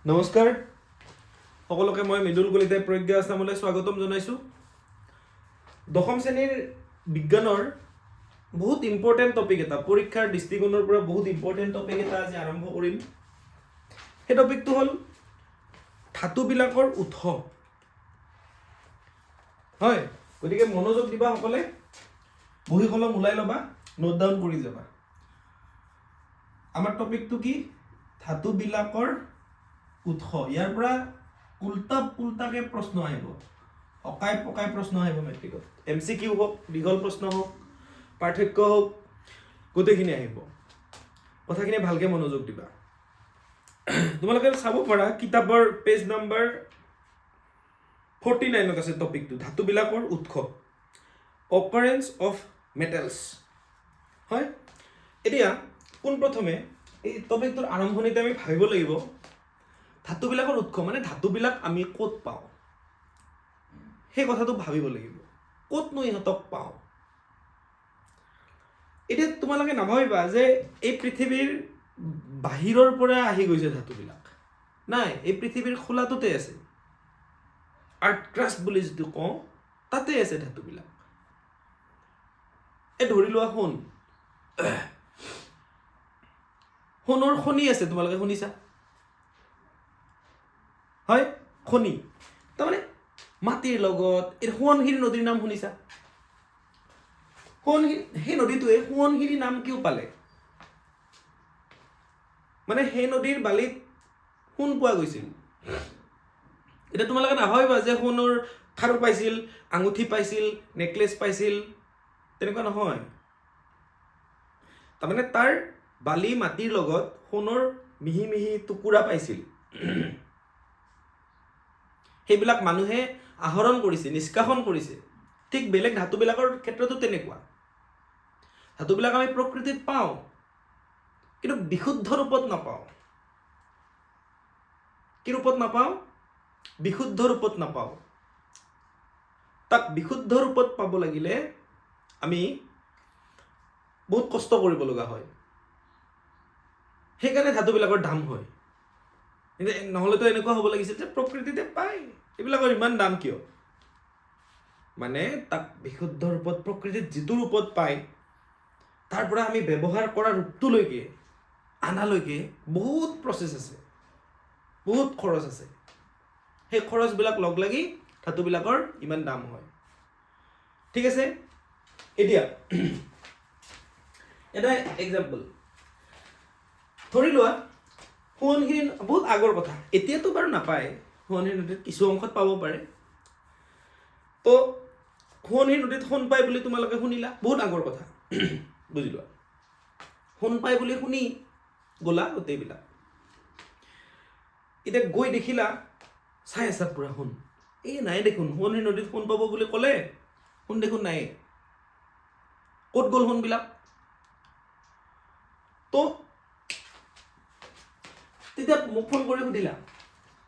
নমস্কাৰ সকলোকে মই মৃদুল কলিতাই প্ৰজ্ঞা আছামলৈ স্বাগতম জনাইছোঁ। দশম শ্ৰেণীৰ বিজ্ঞানৰ বহুত ইম্পৰ্টেণ্ট টপিক এটা, পৰীক্ষাৰ দৃষ্টিকোণৰ পৰা বহুত ইম্পৰ্টেণ্ট টপিক এটা আজি আৰম্ভ কৰিম। সেই টপিকটো হ'ল ধাতুবিলাকৰ উৎস। হয়, গতিকে মনোযোগ দিবা সকলে, বহি কলম ওলাই ল'বা, নোট ডাউন কৰি যাবা। আমাৰ টপিকটো কি? ধাতুবিলাকৰ উৎস। ইয়াৰ পৰা উল্টা পুল্টাকে প্ৰশ্ন আহিব, অকাই পকাই প্ৰশ্ন আহিব মেট্ৰিকত। MCQ হওক, দীঘল প্ৰশ্ন হওক, পাৰ্থক্য হওক, গোটেইখিনি আহিব। কথাখিনি ভালকে মনোযোগ দিবা। তোমালোকে চাব পাৰা কিতাপৰ পেজ নাম্বাৰ 49ত আছে টপিকটো, ধাতুবিলাকৰ উৎস, অকাৰেঞ্চ অফ মেটেলছ। হয়, এতিয়া পোনপ্ৰথমে এই টপিকটোৰ আৰম্ভণিতে আমি ভাবিব লাগিব ধাতুবিলাকৰ উৎস মানে ধাতুবিলাক আমি ক'ত পাওঁ, সেই কথাটো ভাবিব লাগিব। ক'তনো ইহঁতক পাওঁ? এতিয়া তোমালোকে নাভাবিবা যে এই পৃথিৱীৰ বাহিৰৰ পৰা আহি গৈছে ধাতুবিলাক। নাই, এই পৃথিৱীৰ খোলাটোতে আছে। আৰ্থ ক্ৰাষ্ট বুলি যিটো কওঁ, তাতে আছে ধাতুবিলাক। এই ধৰি লোৱা সোণ, সোণৰ খনি আছে, তোমালোকে শুনিছা? হয়, খনি তাৰমানে মাটিৰ লগত। এই সোৱণশিৰি নদীৰ নাম শুনিছা? সেই নদীটোৱে সোৱণশিৰি নাম কিয় পালে? মানে সেই নদীৰ বালিত সোণ পোৱা গৈছিল। এতিয়া তোমালোকে নাভাবিবা যে সোণৰ খাৰু পাইছিল, আঙুঠি পাইছিল, নেকলেছ পাইছিল, তেনেকুৱা নহয়। তাৰমানে তাৰ বালি মাটিৰ লগত সোণৰ মিহি মিহি টুকুৰা পাইছিল। সেইবিলাক মানুহে আহৰণ কৰিছে, নিষ্কাশন কৰিছে। ঠিক বেলেগ ধাতুবিলাকৰ ক্ষেত্ৰতো তেনেকুৱা। ধাতুবিলাক আমি প্ৰকৃতিত পাওঁ, কিন্তু বিশুদ্ধ ৰূপত নাপাওঁ। কি ৰূপত নাপাওঁ? বিশুদ্ধ ৰূপত নাপাওঁ। তাক বিশুদ্ধ ৰূপত পাব লাগিলে আমি বহুত কষ্ট কৰিব লগা হয়। সেইকাৰণে ধাতুবিলাকৰ দাম হয়। নহ'লেতো এনেকুৱা হ'ব লাগিছিল যে প্ৰকৃতিতে পায়, এইবিলাকৰ ইমান দাম কিয়? মানে তাক বিশুদ্ধ ৰূপত, প্ৰকৃতিত যিটো ৰূপত পায়, তাৰ পৰা আমি ব্যৱহাৰ কৰা ৰূপটোলৈকে আনালৈকে বহুত প্ৰচেছ আছে, বহুত খৰচ আছে। সেই খৰচবিলাক লগ লাগি ধাতুবিলাকৰ ইমান দাম হয়। ঠিক আছে, এতিয়া এটা এক্সাম্পল ধৰি লোৱা, সোৱণশিৰি বহুত আগৰ কথা, এতিয়াতো বাৰু নাপায়। সোৱণশিৰি নদীত কিছু অংশত পাব পাৰে। তো সোৱণশিৰি নদীত সোণ পায় বুলি তোমালোকে শুনিলা, বহুত আগৰ কথা। বুজি লোৱা, সোণ পায় বুলি শুনি গ'লা গোটেইবিলাক। এতিয়া গৈ দেখিলা, চাই আছা পুৰা সোণ, এই নাই দেখোন। সোৱণশিৰি নদীত সোণ পাব বুলি ক'লে, সোণ দেখোন নাই। ক'ত গ'ল সোণবিলাক? তো তেতিয়া মোক ফোন কৰি সুধিলা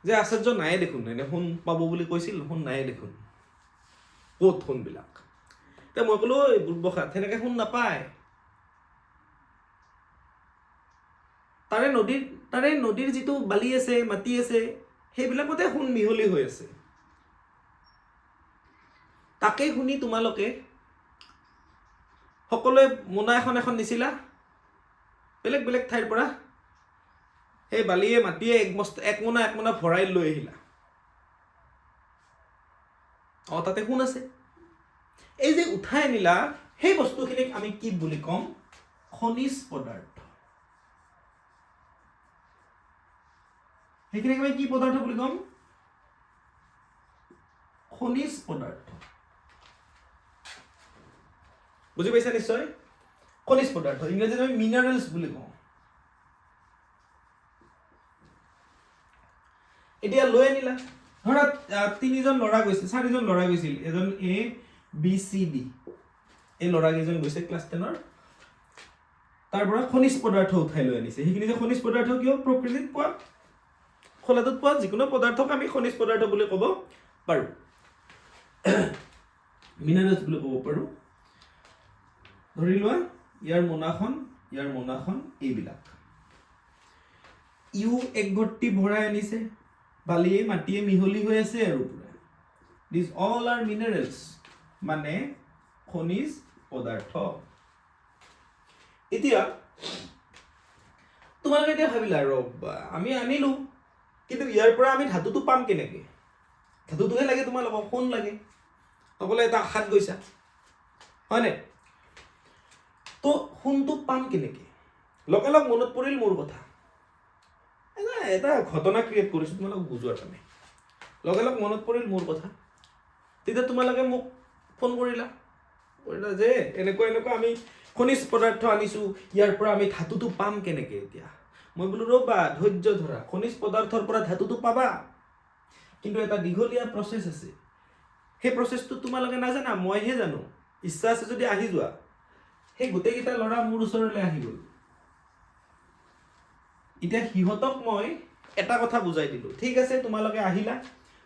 যে আচাৰ্য নায়ে দেখোন, এনে সোণ পাব বুলি কৈছিল, সোণ নায়ে দেখোন, ক'ত সোণবিলাক? এতিয়া মই ক'লো, বুৰ্বখা, তেনেকৈ সোণ নাপায়। তাৰে নদীৰ যিটো বালি আছে, মাটি আছে, সেইবিলাকতে সোণ মিহলি হৈ আছে। তাকেই শুনি তোমালোকে সকলোৱে মোনা এখন এখন নিছিলা, বেলেগ বেলেগ ঠাইৰ পৰা সেই বালিয়ে মাটিয়ে এক মোনা ভৰাই লৈ আহিলা। তাতে সোণ আছে। এই যে উঠাই আনিলা, সেই বস্তুখিনিক আমি কি বুলি ক'ম? খনিজ পদাৰ্থ। সেইখিনিক আমি কি পদাৰ্থ বুলি ক'ম? খনিজ পদাৰ্থ। বুজি পাইছা নিশ্চয়? খনিজ পদাৰ্থ, ইংৰাজীত আমি মিনাৰেলছ বুলি কওঁ। এতিয়া লৈ আনিলা, ধৰা 3জন ল'ৰা গৈছিল, 4জন ল'ৰা গৈছিল, এজন A, B, C, D, এই ল'ৰাকেইজন গৈছে ক্লাছ 10ৰ। তাৰ পৰা খনিজ পদাৰ্থ উঠাই লৈ আনিছে। সেইখিনি যে খনিজ পদাৰ্থ কিয়? প্ৰকৃতিত পোৱা, খোলাটোত পোৱা যিকোনো পদাৰ্থক আমি খনিজ পদাৰ্থ বুলি ক'ব পাৰোঁ, মিনাৰেলছ বুলি ক'ব পাৰোঁ। ধৰি লোৱা, ইয়াৰ মোনাখন, এইবিলাক। ইউ এক ভৰ্তি ভৰাই আনিছে, বালিয়ে মাটিয়ে মিহলি হৈ আছে আৰু পুৰা। দিছ অল আৰ মিনাৰেলছ, মানে খনিজ পদাৰ্থ। এতিয়া তোমালোকে এতিয়া ভাবিলা ৰবা আমি আনিলো, কিন্তু ইয়াৰ পৰা আমি ধাতুটো পাম কেনেকে? ধাতুটোহে লাগে তোমালোকক, সোণ লাগে, সকলোৱে এটা আশাত গৈছা, হয়নে? তো সোণটো পাম কেনেকে? লগালগ মনত পৰিল মোৰ কথা, এটা ঘটনা ক্ৰিয়েট কৰিছো তোমালোকক বুজোৱাৰ কাৰণে। লগালগ মনত পৰিল মোৰ কথা, তেতিয়া তোমালোকে মোক ফোন কৰিলা যে এনেকুৱা এনেকুৱা আমি খনিজ পদাৰ্থ আনিছো, ইয়াৰ পৰা আমি ধাতুটো পাম কেনেকে? এতিয়া মই বোলো ৰবা ধৈৰ্য ধৰা, খনিজ পদাৰ্থৰ পৰা ধাতুটো পাবা, কিন্তু এটা দীঘলীয়া প্ৰচেছ আছে। সেই প্ৰচেছটো তোমালোকে নাজানা, মইহে জানো। ইচ্ছা আছে যদি আহি যোৱা। সেই গোটেইকেইটা ল'ৰা মোৰ ওচৰলৈ আহি গ'ল। এতিয়া সিহঁতক মই এটা কথা বুজাই দিলো, ঠিক আছে তোমালোকে আহিলা,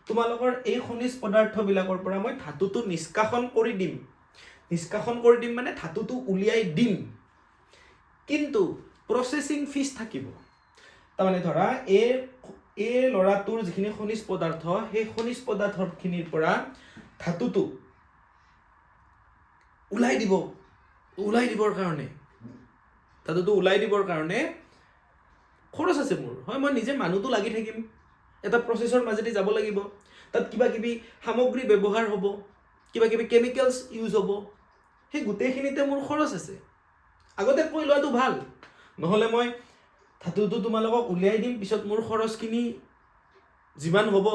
তোমালোকৰ এই খনিজ পদাৰ্থবিলাকৰ পৰা মই ধাতুটো নিষ্কাশন কৰি দিম। নিষ্কাশন কৰি দিম মানে ধাতুটো উলিয়াই দিম, কিন্তু প্ৰচেছিং ফিজ থাকিব। তাৰমানে ধৰা এই ল'ৰাটোৰ যিখিনি খনিজ পদাৰ্থ, সেই খনিজ পদাৰ্থখিনিৰ পৰা ধাতুটো ওলাই দিবৰ কাৰণে, ধাতুটো ওলাই দিবৰ কাৰণে খৰচ আছে মোৰ, হয়। মই নিজে মানুহটো লাগি থাকিম, এটা প্ৰচেছৰ মাজেদি যাব লাগিব, তাত কিবা কিবি সামগ্ৰী ব্যৱহাৰ হ'ব, কিবা কিবি কেমিকেলছ ইউজ হ'ব, সেই গোটেইখিনিতে মোৰ খৰচ আছে। আগতে কৈ লোৱাটো ভাল, নহ'লে মই ধাতুটো তোমালোকক উলিয়াই দিম, পিছত মোৰ খৰচখিনি যিমান হ'ব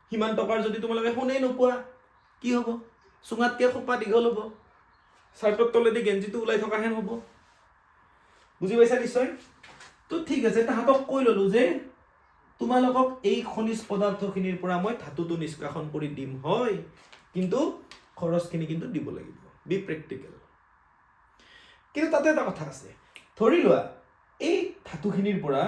সিমান টকাৰ যদি তোমালোকে সোণেই নোপোৱা, কি হ'ব? চুঙাতকৈ খোপা দীঘল হ'ব, চাৰ্টৰ তলেদি গেঞ্জিটো ওলাই থকাহেন হ'ব। বুজি পাইছা নিশ্চয়? তো ঠিক আছে, তাহাঁতক কৈ ল'লো যে তোমালোকক এই খনিজ পদাৰ্থখিনিৰ পৰা মই ধাতুটো নিষ্কাশন কৰি দিম, হয়, কিন্তু খৰচখিনি কিন্তু দিব লাগিব। Be practical. কিন্তু তাতে এটা কথা আছে, ধৰি লোৱা এই ধাতুখিনিৰ পৰা,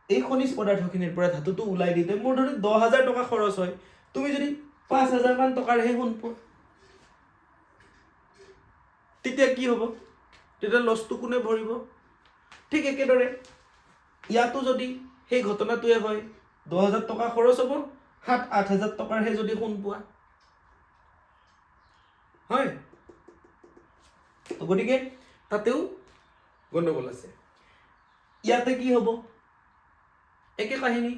এই খনিজ পদাৰ্থখিনিৰ পৰা ধাতুটো ওলাই দিওঁতে মোৰ ধৰি 10,000 টকা খৰচ হয়, তুমি যদি 5,000 মান টকাৰহে সোণ পোৱা, তেতিয়া কি হ'ব? তেতিয়া লছটো কোনে ভৰিব? ঠিক একেদৰে ইয়াতো যদি সেই ঘটনাটোৱে হয়, 10,000 টকা খৰচ হ'ব, 7-8,000 টকাৰহে যদি সোণ পোৱা, হয়। গতিকে তাতেও গণ্ডগোল আছে। ইয়াতে কি হ'ব? একে কাহিনী,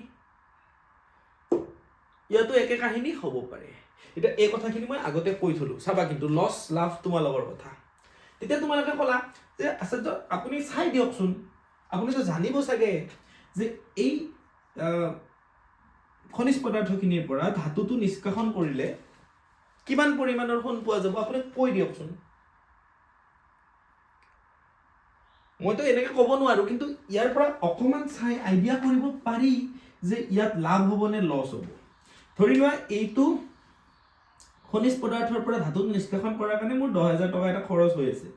ইয়াতো একে কাহিনী হ'ব পাৰে। এতিয়া এই কথাখিনি মই আগতে কৈ থলো, চাবা কিন্তু লছ লাভ তোমালোকৰ কথা। তেতিয়া তোমালোকে ক'লা যে আচাৰ্য আপুনি চাই দিয়কচোন, আপুনিতো জানিব চাগে যে এই খনিজ পদাৰ্থখিনিৰ পৰা ধাতুটো নিষ্কাশন কৰিলে কিমান পৰিমাণৰ সোণ পোৱা যাব, আপুনি কৈ দিয়কচোন। মইতো এনেকে ক'ব নোৱাৰো, কিন্তু ইয়াৰ পৰা অকণমান চাই আইডিয়া কৰিব পাৰি যে ইয়াত লাভ হ'ব নে লছ হ'ব। ধৰি লোৱা এইটো খনিজ পদাৰ্থৰ পৰা ধাতুটো নিষ্কাশন কৰাৰ কাৰণে মোৰ 10,000 টকা এটা খৰচ হৈ আছে।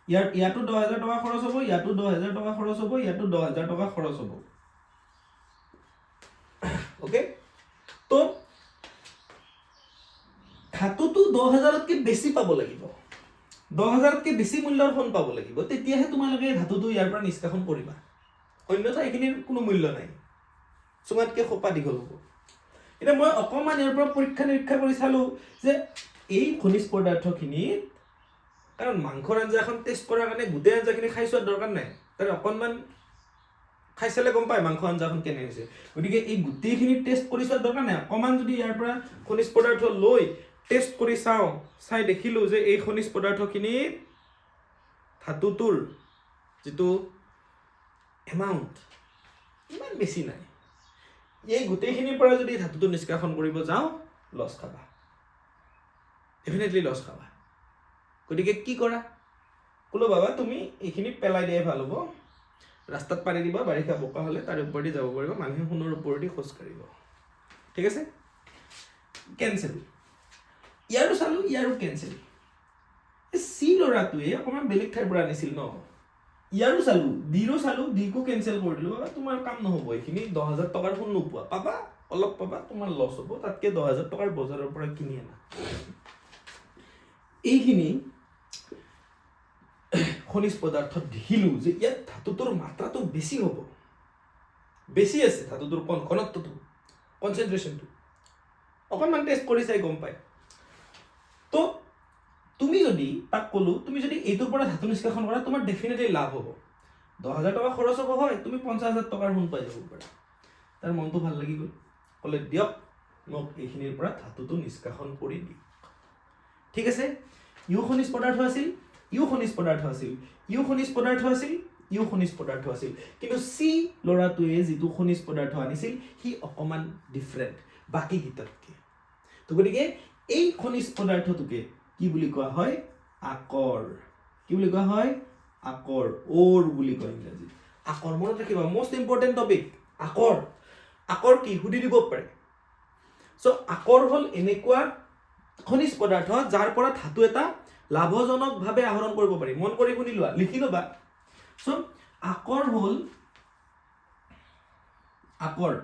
ইয়াতো 10,000 টকা খৰচ হ'ব, ইয়াতো 10,000 টকা খৰচ হ'ব, ইয়াতো 10,000 টকা খৰচ হ'ব। অ'কে, তো ধাতুটো 10,000তকৈ বেছি পাব লাগিব, 10,000তকৈ বেছি মূল্যৰ সোণ পাব লাগিব, তেতিয়াহে তোমালোকে ধাতুটো ইয়াৰ পৰা নিষ্কাশন কৰিবা। অন্যথা এইখিনিৰ কোনো মূল্য নাই, চুঙাতকৈ খোপা দীঘল হ'ব। এতিয়া মই অকণমান ইয়াৰ পৰা পৰীক্ষা নিৰীক্ষা কৰি চালোঁ যে এই খনিজ পদাৰ্থখিনিত, কাৰণ মাংসৰ আঞ্জা এখন টেষ্ট কৰাৰ কাৰণে গোটেই আঞ্জাখিনি খাই চোৱাৰ দৰকাৰ নাই, তাৰ অকণমান খাই চালে গম পায় মাংস আঞ্জাখন কেনে হৈছে। গতিকে এই গোটেইখিনি টেষ্ট কৰি চোৱাৰ দৰকাৰ নাই, অকণমান যদি ইয়াৰ পৰা খনিজ পদাৰ্থ লৈ টেষ্ট কৰি চাওঁ, চাই দেখিলোঁ যে এই খনিজ পদাৰ্থখিনিত ধাতুটোৰ যিটো এমাউণ্ট ইমান বেছি নাই, এই গোটেইখিনিৰ পৰা যদি ধাতুটো নিষ্কাশন কৰিব যাওঁ, লছ খাবা, ডেফিনেটলি লছ খাবা। গতিকে কি কৰা? ক'লো বাবা তুমি এইখিনি পেলাই দিয়াই ভাল হ'ব, ৰাস্তাত পাৰি দিবা, বাৰিষা বোকা হ'লে তাৰ ওপৰেদি যাব পাৰিব, মানুহে সোণৰ ওপৰেদি খোজ কাঢ়িব। ঠিক আছে, কেঞ্চেল। ইয়াৰো চালোঁ, ইয়াৰো কেঞ্চেল। চি ল'ৰাটোৱে অকণমান বেলেগ ঠাইৰ পৰা আনিছিল ন, ইয়াৰো চালোঁ, ডিৰো চালোঁ, ডিকো কেঞ্চেল কৰি দিলোঁ। বাবা তোমাৰ কাম নহ'ব, এইখিনি 10,000 টকাৰ সোণ নোপোৱা, পাবা অলপ পাবা, তোমাৰ লছ হ'ব, তাতকৈ 10,000 টকাৰ বজাৰৰ পৰা কিনি আনা। এইখিনি খনিজ পদাৰ্থত দেখিলোঁ যে ইয়াত ধাতুটোৰ মাত্ৰাটো বেছি হ'ব, বেছি আছে ধাতুটোৰ ঘনত্বটো কনচেন্ট্ৰেশ্যনটো অকণমান টেষ্ট কৰি চাই গম পায় তো তুমি যদি তাক ক'লো তুমি যদি এইটোৰ পৰা ধাতু নিষ্কাশন কৰা তোমাৰ ডেফিনেটলি লাভ হ'ব 10,000 টকা খৰচ হ'ব হয় তুমি 50,000 টকাৰ সোণ পাই যাব পাৰা তাৰ মনটো ভাল লাগি গ'ল ক'লে দিয়ক মোক এইখিনিৰ পৰা ধাতুটো নিষ্কাশন কৰি দিয়ক ঠিক আছে ইউ খনিজ পদাৰ্থ আছিল ইউ খনিজ পদাৰ্থ আছিল ইউ খনিজ পদাৰ্থ আছিল ইউ খনিজ পদাৰ্থ আছিল কিন্তু সি ল'ৰাটোৱে যিটো খনিজ পদাৰ্থ আনিছিল সি অকণমান ডিফাৰেণ্ট বাকী গীততকৈ তো গতিকে এই খনিজ পদাৰ্থটোকে কি বুলি কোৱা হয় আকৰ কি বুলি কোৱা হয় আকৰ ওৰ বুলি কয় ইংৰাজীত আকৰ মনত ৰাখিবা মোষ্ট ইম্পৰ্টেণ্ট টপিক আকৰ আকৰ কি সুধি দিব পাৰে সো আকৰ হ'ল এনেকুৱা খনিজ পদাৰ্থ যাৰ পৰা ধাতু এটা লাভজনকভাৱে আহৰণ কৰিব পাৰি মন কৰি শুনি লোৱা লিখি ল'বা সো আকৰ হ'ল আকৰ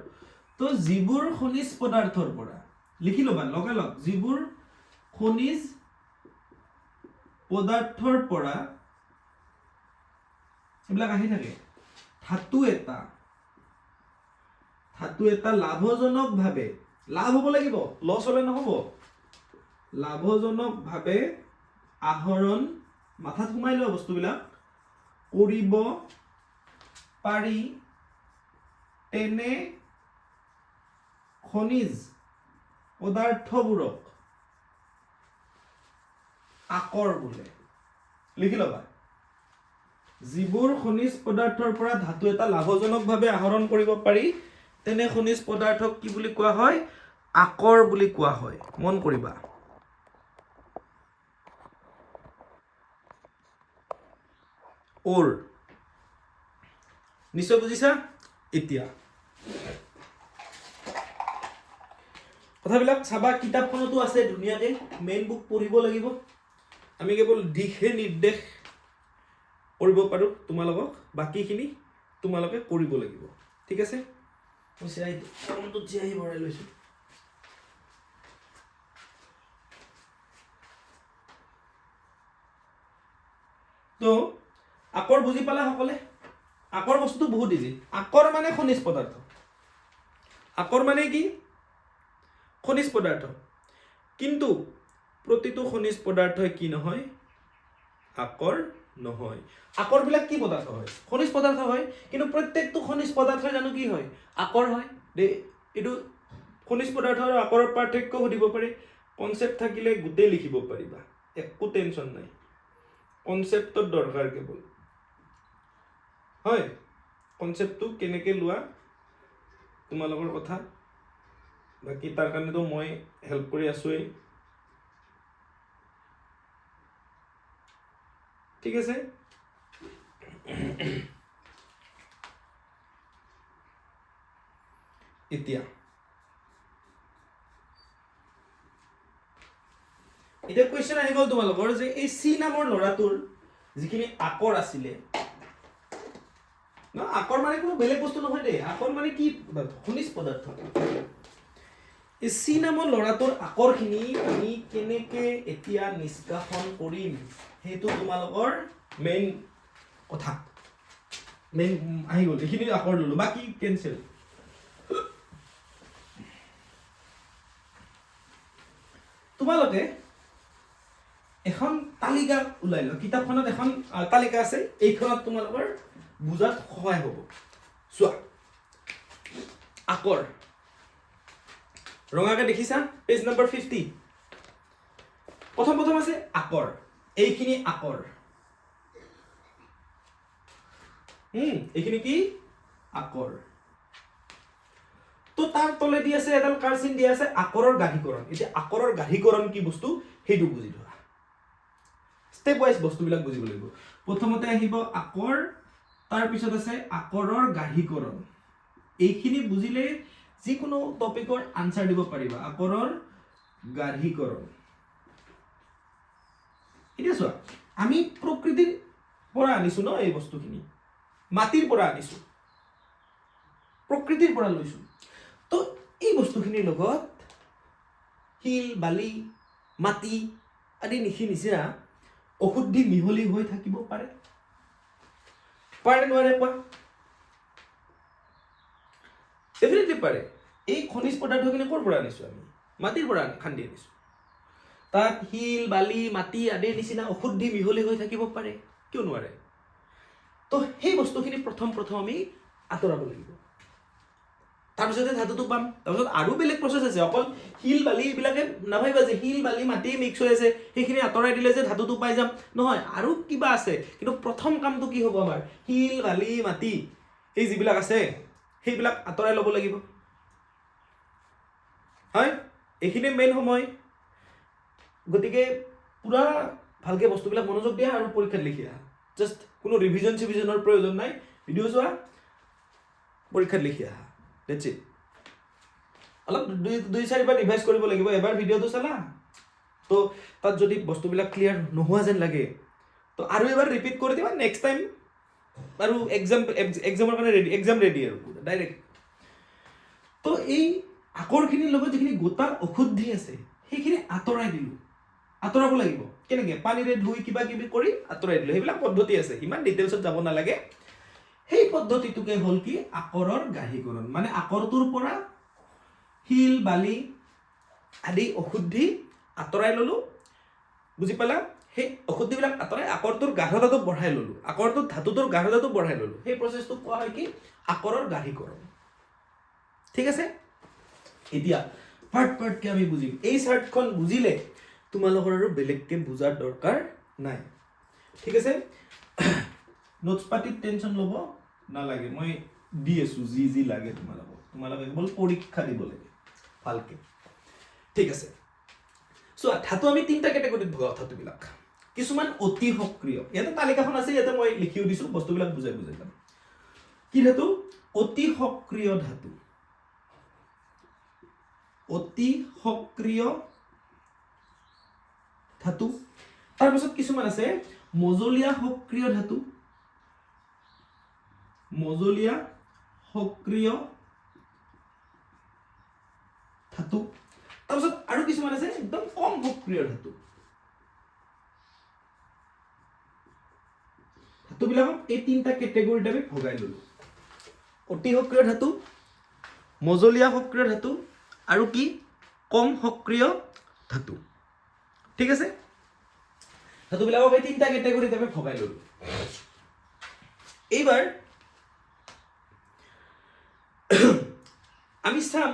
তো যিবোৰ খনিজ পদাৰ্থৰ পৰা লিখি ল'বা লগে লগ যিবোৰ খনিজ পদাৰ্থৰ পৰা এইবিলাক আহি থাকে ধাতু এটা লাভজনকভাৱে লাভ হ'ব লাগিব লছ হ'লে নহ'ব লাভজনকভাৱে আহৰণ মাথাত সোমাই লোৱা বস্তুবিলাক কৰিব পাৰি তেনে খনিজ পদাৰ্থবোৰক আকৰ বোলে লিখি ল'বা যিবোৰ খনিজ পদাৰ্থৰ পৰা ধাতু এটা লাভজনকভাৱে আহৰণ কৰিব পাৰি তেনে খনিজ পদাৰ্থক কি বুলি কোৱা হয় আকৰ বুলি কোৱা হয় মন কৰিবা ওৰ নিশ্চয় বুজিছা এতিয়া কথাবিলাক চাবা কিতাপখনতো আছে ধুনীয়াকৈ মেইন বুক পঢ়িব লাগিব আমি কেৱল দিশে নিৰ্দেশ কৰিব পাৰোঁ তোমালোকক বাকীখিনি তোমালোকে কৰিব লাগিব ঠিক আছে মই চিয়াহী ভৰাই লৈছোঁ তো আকৰ বুজি পালা সকলে আকৰ বস্তুটো বহুত ইজি আকৰ মানে খনিজ পদাৰ্থ আকৰ মানে কি খনিজ পদাৰ্থ কিন্তু প্ৰতিটো খনিজ পদাৰ্থই কি নহয় আকৰ নহয় আকৰবিলাক কি পদাৰ্থ হয় খনিজ পদাৰ্থ হয় কিন্তু প্ৰত্যেকটো খনিজ পদাৰ্থই জানো কি হয় আকৰ হয় এইটো খনিজ পদাৰ্থ আৰু আকৰৰ পাৰ্থক্য সুধিব পাৰি কনচেপ্ট থাকিলে গোটেই লিখিব পাৰিবা একো টেনচন নাই কনচেপ্টৰ দৰকাৰ কেৱল হয় কনচেপ্টটো কেনেকৈ লোৱা তোমালোকৰ কথা বাকী তাৰ কাৰণেতো মই হেল্প কৰি আছোৱেই ঠিক আছে এতিয়া কুৱেশ্যন আহি গ'ল তোমালোকৰ যে এই চি নামৰ ল'ৰাটোৰ যিখিনি আকৰ আছিলে ন আকৰ মানে কোনো বেলেগ বস্তু নহয় দেই আকৰ মানে কি পদাৰ্থ খনিজ পদাৰ্থ এই চি নামৰ ল'ৰাটোৰ আকৰখিনি আমি কেনেকে এতিয়া নিষ্কাশন কৰিম সেইটো তোমালোকৰ মেইন কথা মেইন আহি গ'ল এইখিনি আকৰ ল'লো বাকী কেনচেল তোমালোকে এখন তালিকা ওলাই লোৱা কিতাপখনত এখন তালিকা আছে এইখনত তোমালোকৰ বুজাত সহায় হ'ব চোৱা আকৰ ৰঙাকে দেখিছা পেজ নম্বৰ 50 প্ৰথম আছে আকৰ এইখিনি আকৰ এইখিনি কি আকৰ তো তাৰ তলেদি আছে এডাল কাৰ্চিন দিয়া আছে আকৰৰ গাঢ়ীকৰণ এতিয়া আকৰৰ গাঢ়ীকৰণ কি বস্তু সেইটো বুজি লোৱা স্টেপ ওয়াইজ বস্তুবিলাক বুজিব লাগিব প্ৰথমতে আহিব আকৰ তাৰ পিছত আছে আকৰৰ গাঢ়ীকৰণ এইখিনি বুজিলে যিকোনো টপিকৰ আনসাৰ দিব পাৰিবা আকৰৰ গাঢ়ীকৰণ এতিয়া চোৱা আমি প্ৰকৃতিৰ পৰা আনিছো ন এই বস্তুখিনি মাটিৰ পৰা আনিছো প্ৰকৃতিৰ পৰা লৈছো তো এই বস্তুখিনিৰ লগত শিল বালি মাটি আদি নিচিনা অশুদ্ধি মিহলি হৈ থাকিব পাৰে পাৰে নোৱাৰে কোৱা ডেফিনেটলি পাৰে। এই খনিজ পদাৰ্থখিনি ক'ৰ পৰা আনিছোঁ আমি? মাটিৰ পৰা খান্দি আনিছোঁ। তাত শিল বালি মাটি আদিৰ নিচিনা অশুদ্ধি মিহলি হৈ থাকিব পাৰে, কিয় নোৱাৰে? তো সেই বস্তুখিনি প্ৰথম আমি আঁতৰাব লাগিব, তাৰপিছতে ধাতুটো পাম। তাৰপিছত আৰু বেলেগ প্ৰচেছ আছে, অকল শিল বালি এইবিলাকে নাভাবিবা যে শিল বালি মাটি মিক্স হৈ আছে সেইখিনি আঁতৰাই দিলে যে ধাতুটো পাই যাম, নহয়, আৰু কিবা আছে। কিন্তু প্ৰথম কামটো কি হ'ব আমাৰ? শিল বালি মাটি এই যিবিলাক আছে সেইবিলাক আঁতৰাই ল'ব লাগিব, হয়? এইখিনি মেইন সময়। গতিকে পুৰা ভালকে বস্তুবিলাক মনোযোগ দিয়া আৰু পৰীক্ষাত লিখি আহা। জাষ্ট কোনো ৰিভিজন চিভিজনৰ প্ৰয়োজন নাই, ভিডিঅ' চোৱা, পৰীক্ষাত লিখি আহা, ডেটছ ইট। অলপ 2-4বাৰ ৰিভাইজ কৰিব লাগিব। এবাৰ ভিডিঅ'টো চালা, তো তাত যদি বস্তুবিলাক ক্লিয়াৰ নোহোৱা যেন লাগে তো আৰু এবাৰ ৰিপিট কৰি দিবা, নেক্সট টাইম আৰু এক্সামৰ কাৰণে ৰেডি, এক্সাম ৰেডি আৰু ডাইৰেক্ট। তো এই আকৰখিনিৰ লগত যিখিনি গোটা অশুদ্ধি আছে সেইখিনি আঁতৰাই দিলোঁ, আঁতৰাব লাগিব। কেনেকৈ? পানীৰে ধুই কিবা কিবি কৰি আঁতৰাই দিলোঁ। সেইবিলাক পদ্ধতি আছে, ইমান ডিটেইলছত যাব নালাগে। সেই পদ্ধতিটোকে হ'ল কি? আকৰৰ গাঢ়ীকৰণ। মানে আকৰটোৰ পৰা শিল বালি আদি অশুদ্ধি আঁতৰাই ল'লোঁ, বুজি পালা? সেই অশুদ্ধিবিলাক আঁতৰাই আকৰটোৰ গাঢ়তাটো বঢ়াই ল'লোঁ, আকৰটোৰ ধাতুটোৰ গাঢ়তাটো বঢ়াই ল'লোঁ। সেই প্ৰচেছটোক কোৱা হয় কি? আকৰৰ গাঢ়ীকৰণ। ঠিক আছে? এতিয়া পাৰ্টকে আমি বুজিম। এই চাৰ্টখন বুজিলে তোমালোকৰ আৰু বেলেগকে বুজাৰ দৰকাৰ নাই। ঠিক আছে? নোটছ পাতিত টেনশ্যন ল'ব নালাগে, মই দি আছোঁ যি লাগে তোমালোকে কেৱল পৰীক্ষা দিব লাগে ভালকে। ঠিক আছে, চোৱা, ধাতু আমি 3টা কেটেগৰীত ভগাও ধাতুবিলাক। কিছুমান অতি সক্ৰিয়, ইয়াতে তালিকাখন আছে, ইয়াতে মই লিখিও দিছোঁ, বস্তুবিলাক বুজাই যাম। কি ধাতু? অতি সক্ৰিয় ধাতু। অতি সক্ৰিয় ধাতু। তাৰপিছত কিছুমান আছে মজলীয়া সক্ৰিয় ধাতু, মজলীয়া সক্ৰিয় ধাতু। তাৰপিছত আৰু কিছুমান আছে একদম কম সক্ৰিয় ধাতু। ধাতুবিলাকক এই 3টা কেটেগৰীত আমি ভগাই ল'লো। অতি সক্ৰিয় ধাতু, মজলীয়া সক্ৰিয় ধাতু আৰু কি? কম সক্ৰিয় ধাতু। ঠিক আছে? ধাতুবিলাকক এই 3টা কেটেগৰীত আমি ভগাই ল'লো। এইবাৰ আমি চাম,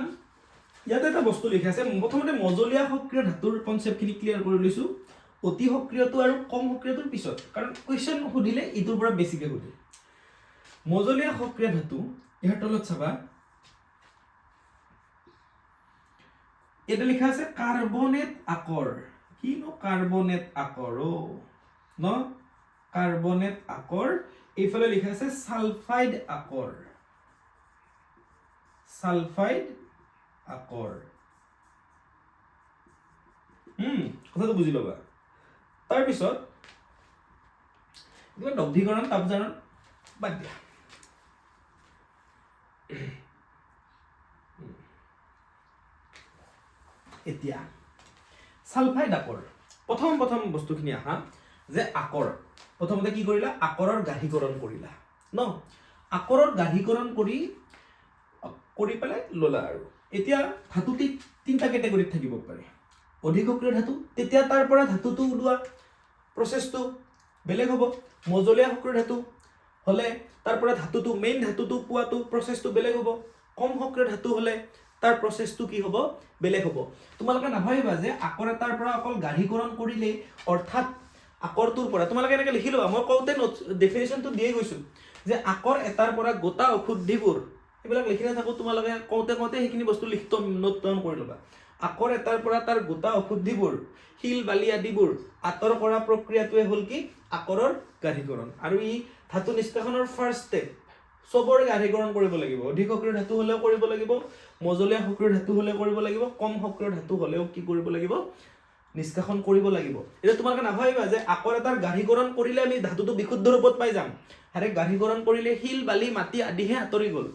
ইয়াতে এটা বস্তু লিখা আছে। প্ৰথমতে মজলীয়া সক্ৰিয় ধাতুৰ কনচেপ্টখিনি ক্লিয়াৰ কৰি লৈছোঁ, অতি সক্ৰিয়টো আৰু কম সক্ৰিয়টোৰ পিছত, কাৰণ কুৱেশ্যন সুধিলে ইটোৰ পৰা বেছিকে সুধে। মজলীয়া সক্ৰিয় ধাতু, ইয়াৰ তলত চাবা, এটা লিখা আছে কাৰ্বনেট আকৰ। কিনো কাৰ্বনেট আকৰ ন? কাৰ্বনেট আকৰ। এইফালে লিখা আছে ছালফাইড আকৰ, ছালফাইড আকৰ। কথাটো বুজি ল'বা। তাৰপিছত দগ্ধীকৰণ, তাপজাৰণ বাদ দিয়া। এতিয়া ছালফাইড আকৰ। প্ৰথম বস্তুখিনি আহা যে আকৰ। প্ৰথমতে কি কৰিলা? আকৰৰ গাঢ়ীকৰণ কৰিলা ন? আকৰৰ গাঢ়ীকৰণ কৰি পেলাই ল'লা। আৰু এতিয়া ধাতু 3টা কেটেগৰীত থাকিব পাৰে। অধিক সক্ৰিয় ধাতু, তেতিয়া তাৰ পৰা ধাতুটো ওলোৱা প্ৰচেছটো বেলেগ হ'ব। মজলীয়া সক্ৰিয় ধাতু হ'লে তাৰ পৰা ধাতুটো, মেইন ধাতুটো পোৱাটো প্ৰচেছটো বেলেগ হ'ব। কম সক্ৰিয় ধাতু হ'লে তাৰ প্ৰচেছটো কি হ'ব? বেলেগ হ'ব। তোমালোকে নাভাবিবা যে আকৰ এটাৰ পৰা অকল গাঢ়ীকৰণ কৰিলেই, অৰ্থাৎ আকৰটোৰ পৰা, তোমালোকে এনেকৈ লিখি ল'বা, মই কওঁতে ডেফিনেশ্যনটো দিয়ে গৈছোঁ যে আকৰ এটাৰ পৰা গোটা অশুদ্ধিবোৰ, এইবিলাক লিখি নাথাকোঁ, তোমালোকে কওঁতে সেইখিনি বস্তু নোট ডাউন কৰি ল'বা। আকৰ এটাৰ পৰা তাৰ গোটা অশুদ্ধিবোৰ, শিল বালি আদিবোৰ আঁতৰ কৰা প্ৰক্ৰিয়াটোৱে হ'ল কি? আকৰৰ গাঢ়ীকৰণ। আৰু ই ধাতু নিষ্কাশনৰ ফাৰ্ষ্ট ষ্টেপ। চবৰে গাঢ়ীকৰণ কৰিব লাগিব। অধিক সক্ৰিয় ধাতু হ'লেও কৰিব লাগিব, মজলীয়া সক্ৰিয় ধাতু হ'লেও কৰিব লাগিব, কম সক্ৰিয় ধাতু হ'লেও কি কৰিব লাগিব? নিষ্কাশন কৰিব লাগিব। এতিয়া তোমালোকে নাভাবিবা যে আকৰ এটাৰ গাঢ়ীকৰণ কৰিলে আমি ধাতুটো বিশুদ্ধ ৰূপত পাই যাম। আৰে গাঢ়ীকৰণ কৰিলে শিল বালি মাটি আদিহে আঁতৰি গ'ল।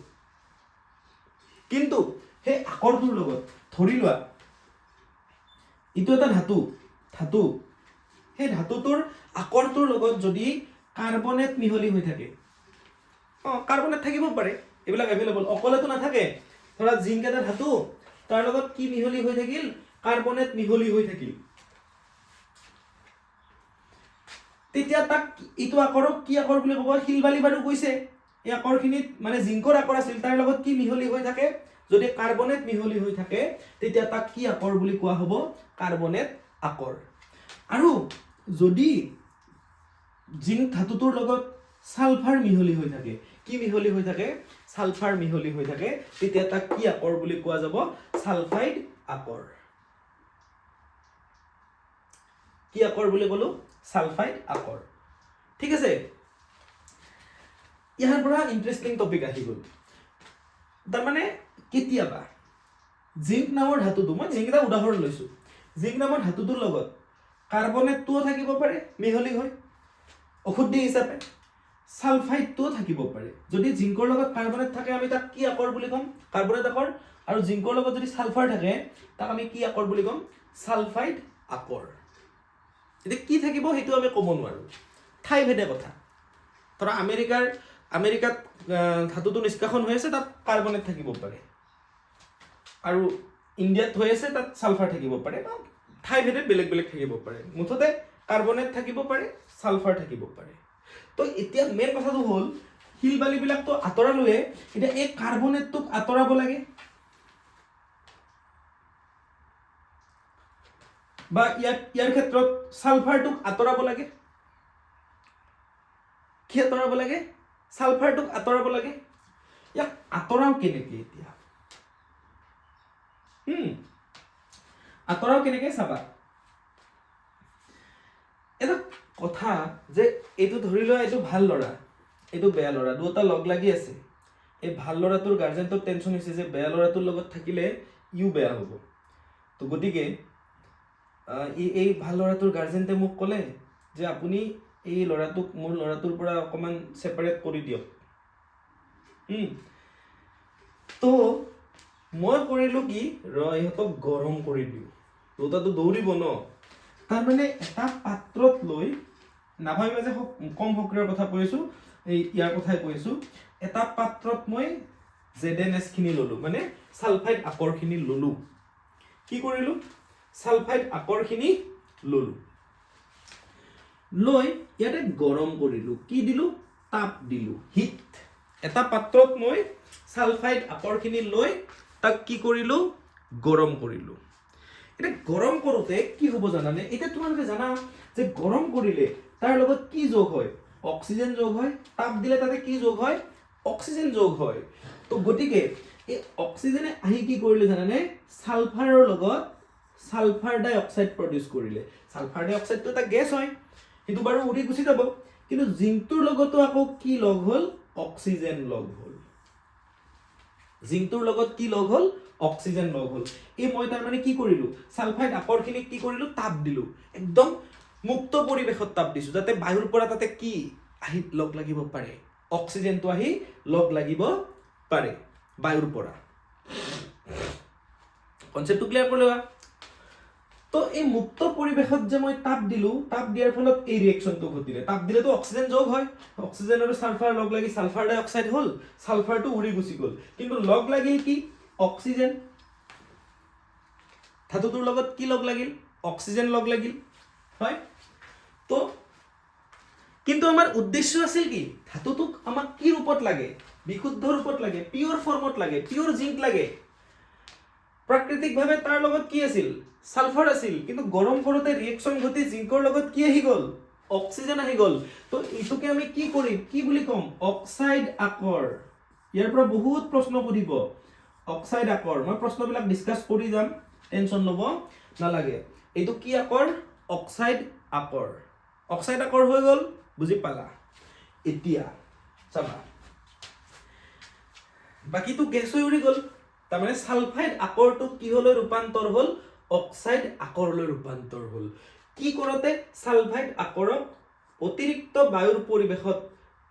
কিন্তু সেই আকৰটোৰ লগত ধৰি লোৱা ইটো এটা ধাতু, সেই ধাতুটোৰ আকৰটোৰ লগত যদি কাৰ্বনেট মিহলি হৈ থাকে, কাৰ্বনেট থাকিব পাৰে, এইবিলাক এভেইলেবল, অকলেতো নাথাকে। ধৰা জিংক এটা ধাতু, তাৰ লগত কি মিহলি হৈ থাকিল? কাৰ্বনেট মিহলি হৈ থাকিল। তেতিয়া তাক এইটো আকৰক কি আকৰ বুলি ক'ব? শিলবালি বাৰু কৈছে এই আকৰখিনিত মানে জিংকৰ আকৰ আছিল, তাৰ লগত কি মিহলি হৈ থাকে? যদি কাৰ্বনেট মিহলি হৈ থাকে তেতিয়া তাক কি আকৰ বুলি কোৱা হ'ব? কাৰ্বনেট আকৰ। আৰু যদি জিংক ধাতুটোৰ লগত সালফাৰ মিহলি হৈ থাকে, কি মিহলি হৈ থাকে? সালফাৰ মিহলি হৈ থাকে, তেতিয়া তাক কি আকৰ বুলি কোৱা যাব? সালফাইড আকৰ। কি আকৰ বুলি ক'লো? সালফাইড আকৰ। ঠিক আছে, ইয়াৰ পৰা ইন্টাৰেষ্টিং টপিক আহি গ'ল। তাৰমানে কেতিয়াবা জিংক নামৰ ধাতুটো, মই জিংক এটা উদাহৰণ লৈছো, জিংক নামৰ ধাতুটোৰ লগত কাৰ্বনেটটোও থাকিব পাৰে মিহলি হৈ অশুদ্ধি হিচাপে, সালফাইডটোও থাকিব পাৰে। যদি জিংকৰ লগত কাৰ্বনেট থাকে আমি তাক কি আকৰ বুলি ক'ম? কাৰ্বনেট আকৰ। আৰু জিংকৰ লগত যদি সালফাৰ থাকে তাক আমি কি আকৰ বুলি ক'ম? সালফাইড আকৰ। এতিয়া কি থাকিব সেইটো আমি ক'ব নোৱাৰো, ঠাই ভেদে কথা। ধৰা আমেৰিকাত ধাতুটো নিষ্কাশন হৈ আছে, তাত কাৰ্বনেট থাকিব পাৰে, আৰু ইণ্ডিয়াত হৈ আছে তাত সালফাৰ থাকিব পাৰে, বা ঠাই ভেদে বেলেগ বেলেগ থাকিব পাৰে। মুঠতে কাৰ্বনেট থাকিব পাৰে, সালফাৰ থাকিব পাৰে। তো এতিয়া মেইন কথাটো হ'ল শিল বালিবিলাকতো আঁতৰালোৱে, এতিয়া এই কাৰ্বনেটটোক আঁতৰাব লাগে, বা ইয়াৰ ক্ষেত্ৰত সালফাৰটোক আঁতৰাব লাগে। কি আঁতৰাব লাগে? সালফাৰটোক আঁতৰাব লাগে। ইয়াক আঁতৰাও কেনেকে? এতিয়া আঁতৰাও কেনেকে চাবা। এটা কথা যে এইটো ধৰি লোৱা এইটো ভাল ল'ৰা, এইটো বেয়া ল'ৰা, দুটা লগ লাগি আছে। এই ভাল ল'ৰাটোৰ গাৰ্জেনটোৰ টেনশ্যন হৈছে যে বেয়া ল'ৰাটোৰ লগত থাকিলে ইও বেয়া হ'ব। তো গতিকে এই ভাল ল'ৰাটোৰ গাৰ্জেনটোৱে মোক ক'লে যে আপুনি এই ল'ৰাটোক মোৰ ল'ৰাটোৰ পৰা অকণমান ছেপাৰেট কৰি দিয়ক। তো মই কৰিলোঁ কি, ইহঁতক গৰম কৰি দিওঁ। দুটাটো দৌৰিব ন। তাৰমানে এটা পাত্ৰত লৈ, নাভাবিবা যে কম সক্ৰিয়ৰ কথা কৈ আছোঁ, ইয়াৰ কথাই কৈ আছোঁ। এটা পাত্ৰত মই ZnS খিনি ল'লোঁ, মানে সালফাইড আকৰখিনি ল'লোঁ। কি কৰিলোঁ? সালফাইড আকৰখিনি ল'লোঁ, লৈ ইয়াতে গৰম কৰিলোঁ। কি দিলোঁ? তাপ দিলোঁ, হিট। এটা পাত্ৰত মই সালফাইড আকৰখিনি লৈ তাক কি কৰিলোঁ? গৰম কৰিলোঁ। এতিয়া গৰম কৰোঁতে কি হ'ব জানানে? এতিয়া তোমালোকে জানা যে গৰম কৰিলে তাৰ লগত কি যোগ হয়? অক্সিজেন যোগ হয়। তাপ দিলে তাতে কি যোগ হয়? অক্সিজেন যোগ হয়। তো গতিকে এই অক্সিজেনে আহি কি কৰিলে জানানে? সালফাৰৰ লগত সালফাৰ ডাই অক্সাইড প্ৰডিউচ কৰিলে। সালফাৰ ডাই অক্সাইডটো এটা গেছ হয়, সেইটো বাৰু উৰি গুচি যাব। কিন্তু জিংকটোৰ লগতো আকৌ কি লগ হ'ল? অক্সিজেন লগ হ'ল। জিংকটোৰ লগত কি লগ হ'ল? অক্সিজেন লগ হ'ল। এই মই তাৰমানে কি কৰিলোঁ? সালফাইড আকৰখিনিক কি কৰিলোঁ? তাপ দিলোঁ। একদম মুক্ত পৰিৱেশত তাপ দিছোঁ, যাতে বায়ুৰ পৰা তাতে কি আহি লগ লাগিব পাৰে? অক্সিজেনটো আহি লগ লাগিব পাৰে বায়ুৰ পৰা। কনচেপ্টটো ক্লিয়াৰ কৰি লোৱা। তো এই মুক্ত পৰিৱেশত যে মই তাপ দিলোঁ, তাপ দিয়াৰ ফলত এই ৰিয়েকশ্যনটো ঘটিলে। তাপ দিলেতো অক্সিজেন যোগ হয়, অক্সিজেন আৰু সালফাৰ লগ লাগি সালফাৰ ডাই অক্সাইড হ'ল, সালফাৰটো উৰি গুচি গ'ল। কিন্তু লগ লাগিল কি? অক্সিজেন। ধাতুটোৰ লগত কি লগ লাগিল? অক্সিজেন লগ লাগিল, হয়। তো কিন্তু আমাৰ উদ্দেশ্য আছিল কি? ধাতুটোক আমাক কি ৰূপত লাগে? বিশুদ্ধ ৰূপত লাগে, পিয়ৰ ফৰ্মত লাগে, পিয়ৰ জিংক লাগে। প্ৰাকৃতিকভাৱে তাৰ লগত কি আছিল? সালফাৰ আছিল। কিন্তু গৰম কৰোঁতে ৰিয়েকশ্যন ঘটি জিংকৰ লগত কি আহি গ'ল? অক্সিজেন আহি গ'ল। তো এইটোকে আমি কি কৰিম? কি বুলি ক'ম? অক্সাইড আকৰ। ইয়াৰ পৰা বহুত প্ৰশ্ন সুধিব। অক্সাইড আকৰ, মই প্ৰশ্নবিলাক ডিছকাছ কৰি যাম, টেনশ্যন ল'ব নালাগে। এইটো কি আকৰ? অক্সাইড আকৰ। অক্সাইড আকৰ হৈ গ'ল, বুজি পালা? এতিয়া চাবা, বাকীটো গেছ হৈ উৰি গ'ল। তাৰমানে সালফাইড আকৰটো কিহলৈ ৰূপান্তৰ হ'ল? অক্সাইড আকৰলৈ ৰূপান্তৰ হ'ল। কি কৰোঁতে? সালফাইড আকৰক অতিৰিক্ত বায়ুৰ পৰিৱেশত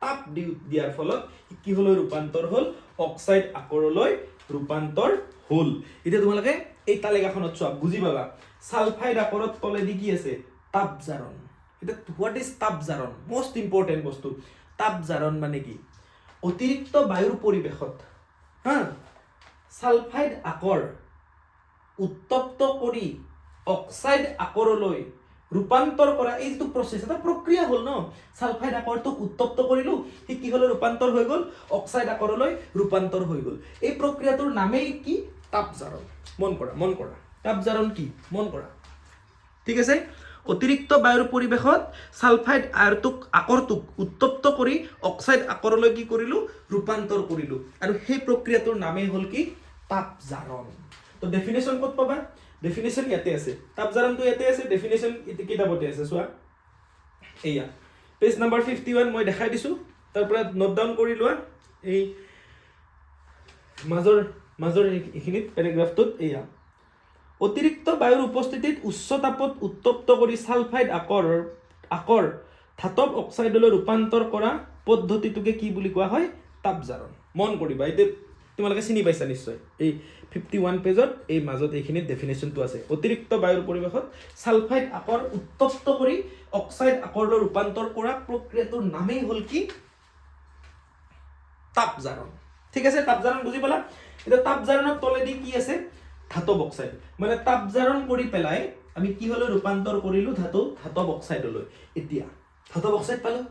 তাপ দিয়াৰ ফলত কিহলৈ ৰূপান্তৰ হ'ল? অক্সাইড আকৰলৈ ৰূপান্তৰ হ'ল। এতিয়া তোমালোকে এই তালিকাখনত চোৱা, বুজি পাবা। সালফাইড আকৰত তলেদি কি আছে? তাপজাৰণ। এতিয়া হোৱাট ইজ তাপজাৰণ? মোষ্ট ইম্পৰ্টেণ্ট বস্তু। তাপজাৰণ মানে কি? অতিৰিক্ত বায়ুৰ পৰিৱেশত সালফাইড আকৰ উত্তপ্ত কৰি অক্সাইড আকৰলৈ ৰূপান্তৰ কৰা এই যিটো প্ৰচেছ এটা প্ৰক্ৰিয়া হ'ল ন সালফাইড আকৰটোক উত্তপ্ত কৰিলো সি কি হল ৰূপান্তৰ হৈ গল অক্সাইড আকৰলৈ ৰূপান্তৰ হৈ গল এই প্ৰক্ৰিয়াটোৰ নামেই কি তাপজাৰণ মন কৰা তাপজাৰণ কি মন কৰা ঠিক আছে অতিৰিক্ত বায়ুৰ পৰিৱেশত সালফাইড আকৰটোক উত্তপ্ত কৰি অক্সাইড আকৰলৈ কি কৰিলো ৰূপান্তৰ কৰিলো আৰু সেই প্ৰক্ৰিয়াটোৰ নামেই হ'ল কি তাপজাৰণ তো ডেফিনেশ্যন ক'ত পাবা ডেফিনেশ্যন ইয়াতে আছে তাপজাৰণটো ইয়াতে আছে ডেফিনেশ্যন কিতাপতে আছে চোৱা এইয়া পেজ নাম্বাৰ 51 মই দেখাই দিছো তাৰ পৰা নোট ডাউন কৰি লোৱা এই মাজৰ এইখিনিত পেৰাগ্ৰাফটোত এইয়া অতিৰিক্ত বায়ুৰ উপস্থিতিত উচ্চ তাপত উত্তপ্ত কৰি সালফাইড আকৰ ধাতব অক্সাইডলৈ ৰূপান্তৰ কৰা পদ্ধতিটোকে কি বুলি কোৱা হয় তাপজাৰণ মন কৰিবা এইটো তোমালোকে চিনি পাইছা নিশ্চয় এই 51 পেজত এই মাজত এইখিনিত ডেফিনেশ্যনটো আছে অতিৰিক্ত বায়ুৰ পৰিৱেশত সালফাইড আকৰ উত্তপ্ত কৰি অক্সাইড আকৰলৈ ৰূপান্তৰ কৰা প্ৰক্ৰিয়াটোৰ নামেই হ'ল কি তাপজাৰণ ঠিক আছে তাপজাৰণ বুজি পালা এটা তাপজাৰণৰ তলেদি কি আছে ধাতব অক্সাইড মানে তাপজাৰণ কৰি পেলাই আমি কি হলো ৰূপান্তৰ কৰিলো ধাতব অক্সাইডলৈ এতিয়া ধাতব অক্সাইড পালো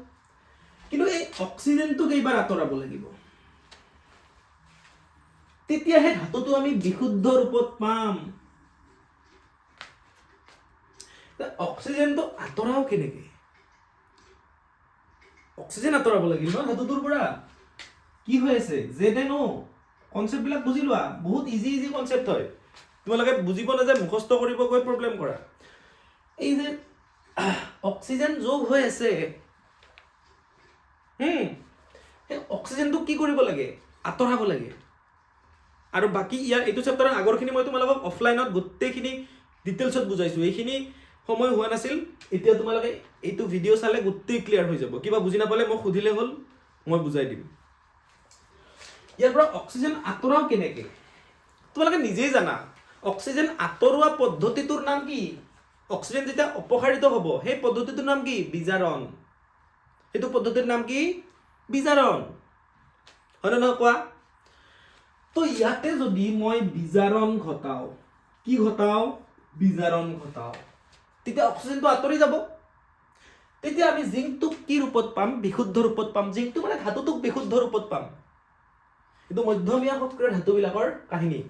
কিন্তু এই অক্সিজেনটোক এইবাৰ আঁতৰাব লাগিব তেতিয়াহে ধাতুটো আমি বিশুদ্ধ ৰূপত পাম অক্সিজেনটো আঁতৰাও কেনেকে অক্সিজেন আঁতৰাব লাগিব ন ধাতুটোৰ পৰা কি হৈ আছে ZNO কনসেপ্ট বিলাক বুজি লোৱা বহুত ইজি কনসেপ্ট হয় তোমালোকে বুজিব না যে মুখস্থ কৰিব গৈ প্ৰবলেম কৰা এই যে অক্সিজেন যোগ হৈ আছে এই অক্সিজেনটো কি কৰিব লাগে আঁতৰাব লাগে আৰু বাকি ইয়াৰ এইটো চেপ্টাৰৰ আগৰখিনি মই তোমালোকক অফলাইনত গোটেইখিনি ডিটেইলছত বুজাইছো এইখিনি সময় হোৱা নাছিল এতিয়া তোমালোকে এইটো ভিডিঅ' চালে গোটেই ক্লিয়াৰ হৈ যাব কিবা বুজি নাপালে মই সুধিলে হ'ল মই বুজাই দিম ইয়াৰ পৰা অক্সিজেন আঁতৰাও কেনেকে তোমালোকে নিজেই জানা অক্সিজেন আঁতৰোৱা পদ্ধতিটোৰ নাম কি অক্সিজেন যেতিয়া অপসাৰিত হ'ব সেই পদ্ধতিটোৰ নাম কি বিজাৰণ এইটো পদ্ধতিৰ নাম কি বিজাৰণ হয় না কোৱা তো ইয়াতে যদি মই বিজাৰণ ঘটাও কি ঘটাও বিজাৰণ ঘটাও তেতিয়া অক্সিজেনটো আঁতৰি যাব তেতিয়া আমি জিংকটোক কি ৰূপত পাম বিশুদ্ধ ৰূপত পাম জিংকটো মানে ধাতুটোক বিশুদ্ধ ৰূপত পাম কিন্তু মধ্যমীয়া সক্ৰিয় ধাতুবিলাকৰ কাহিনী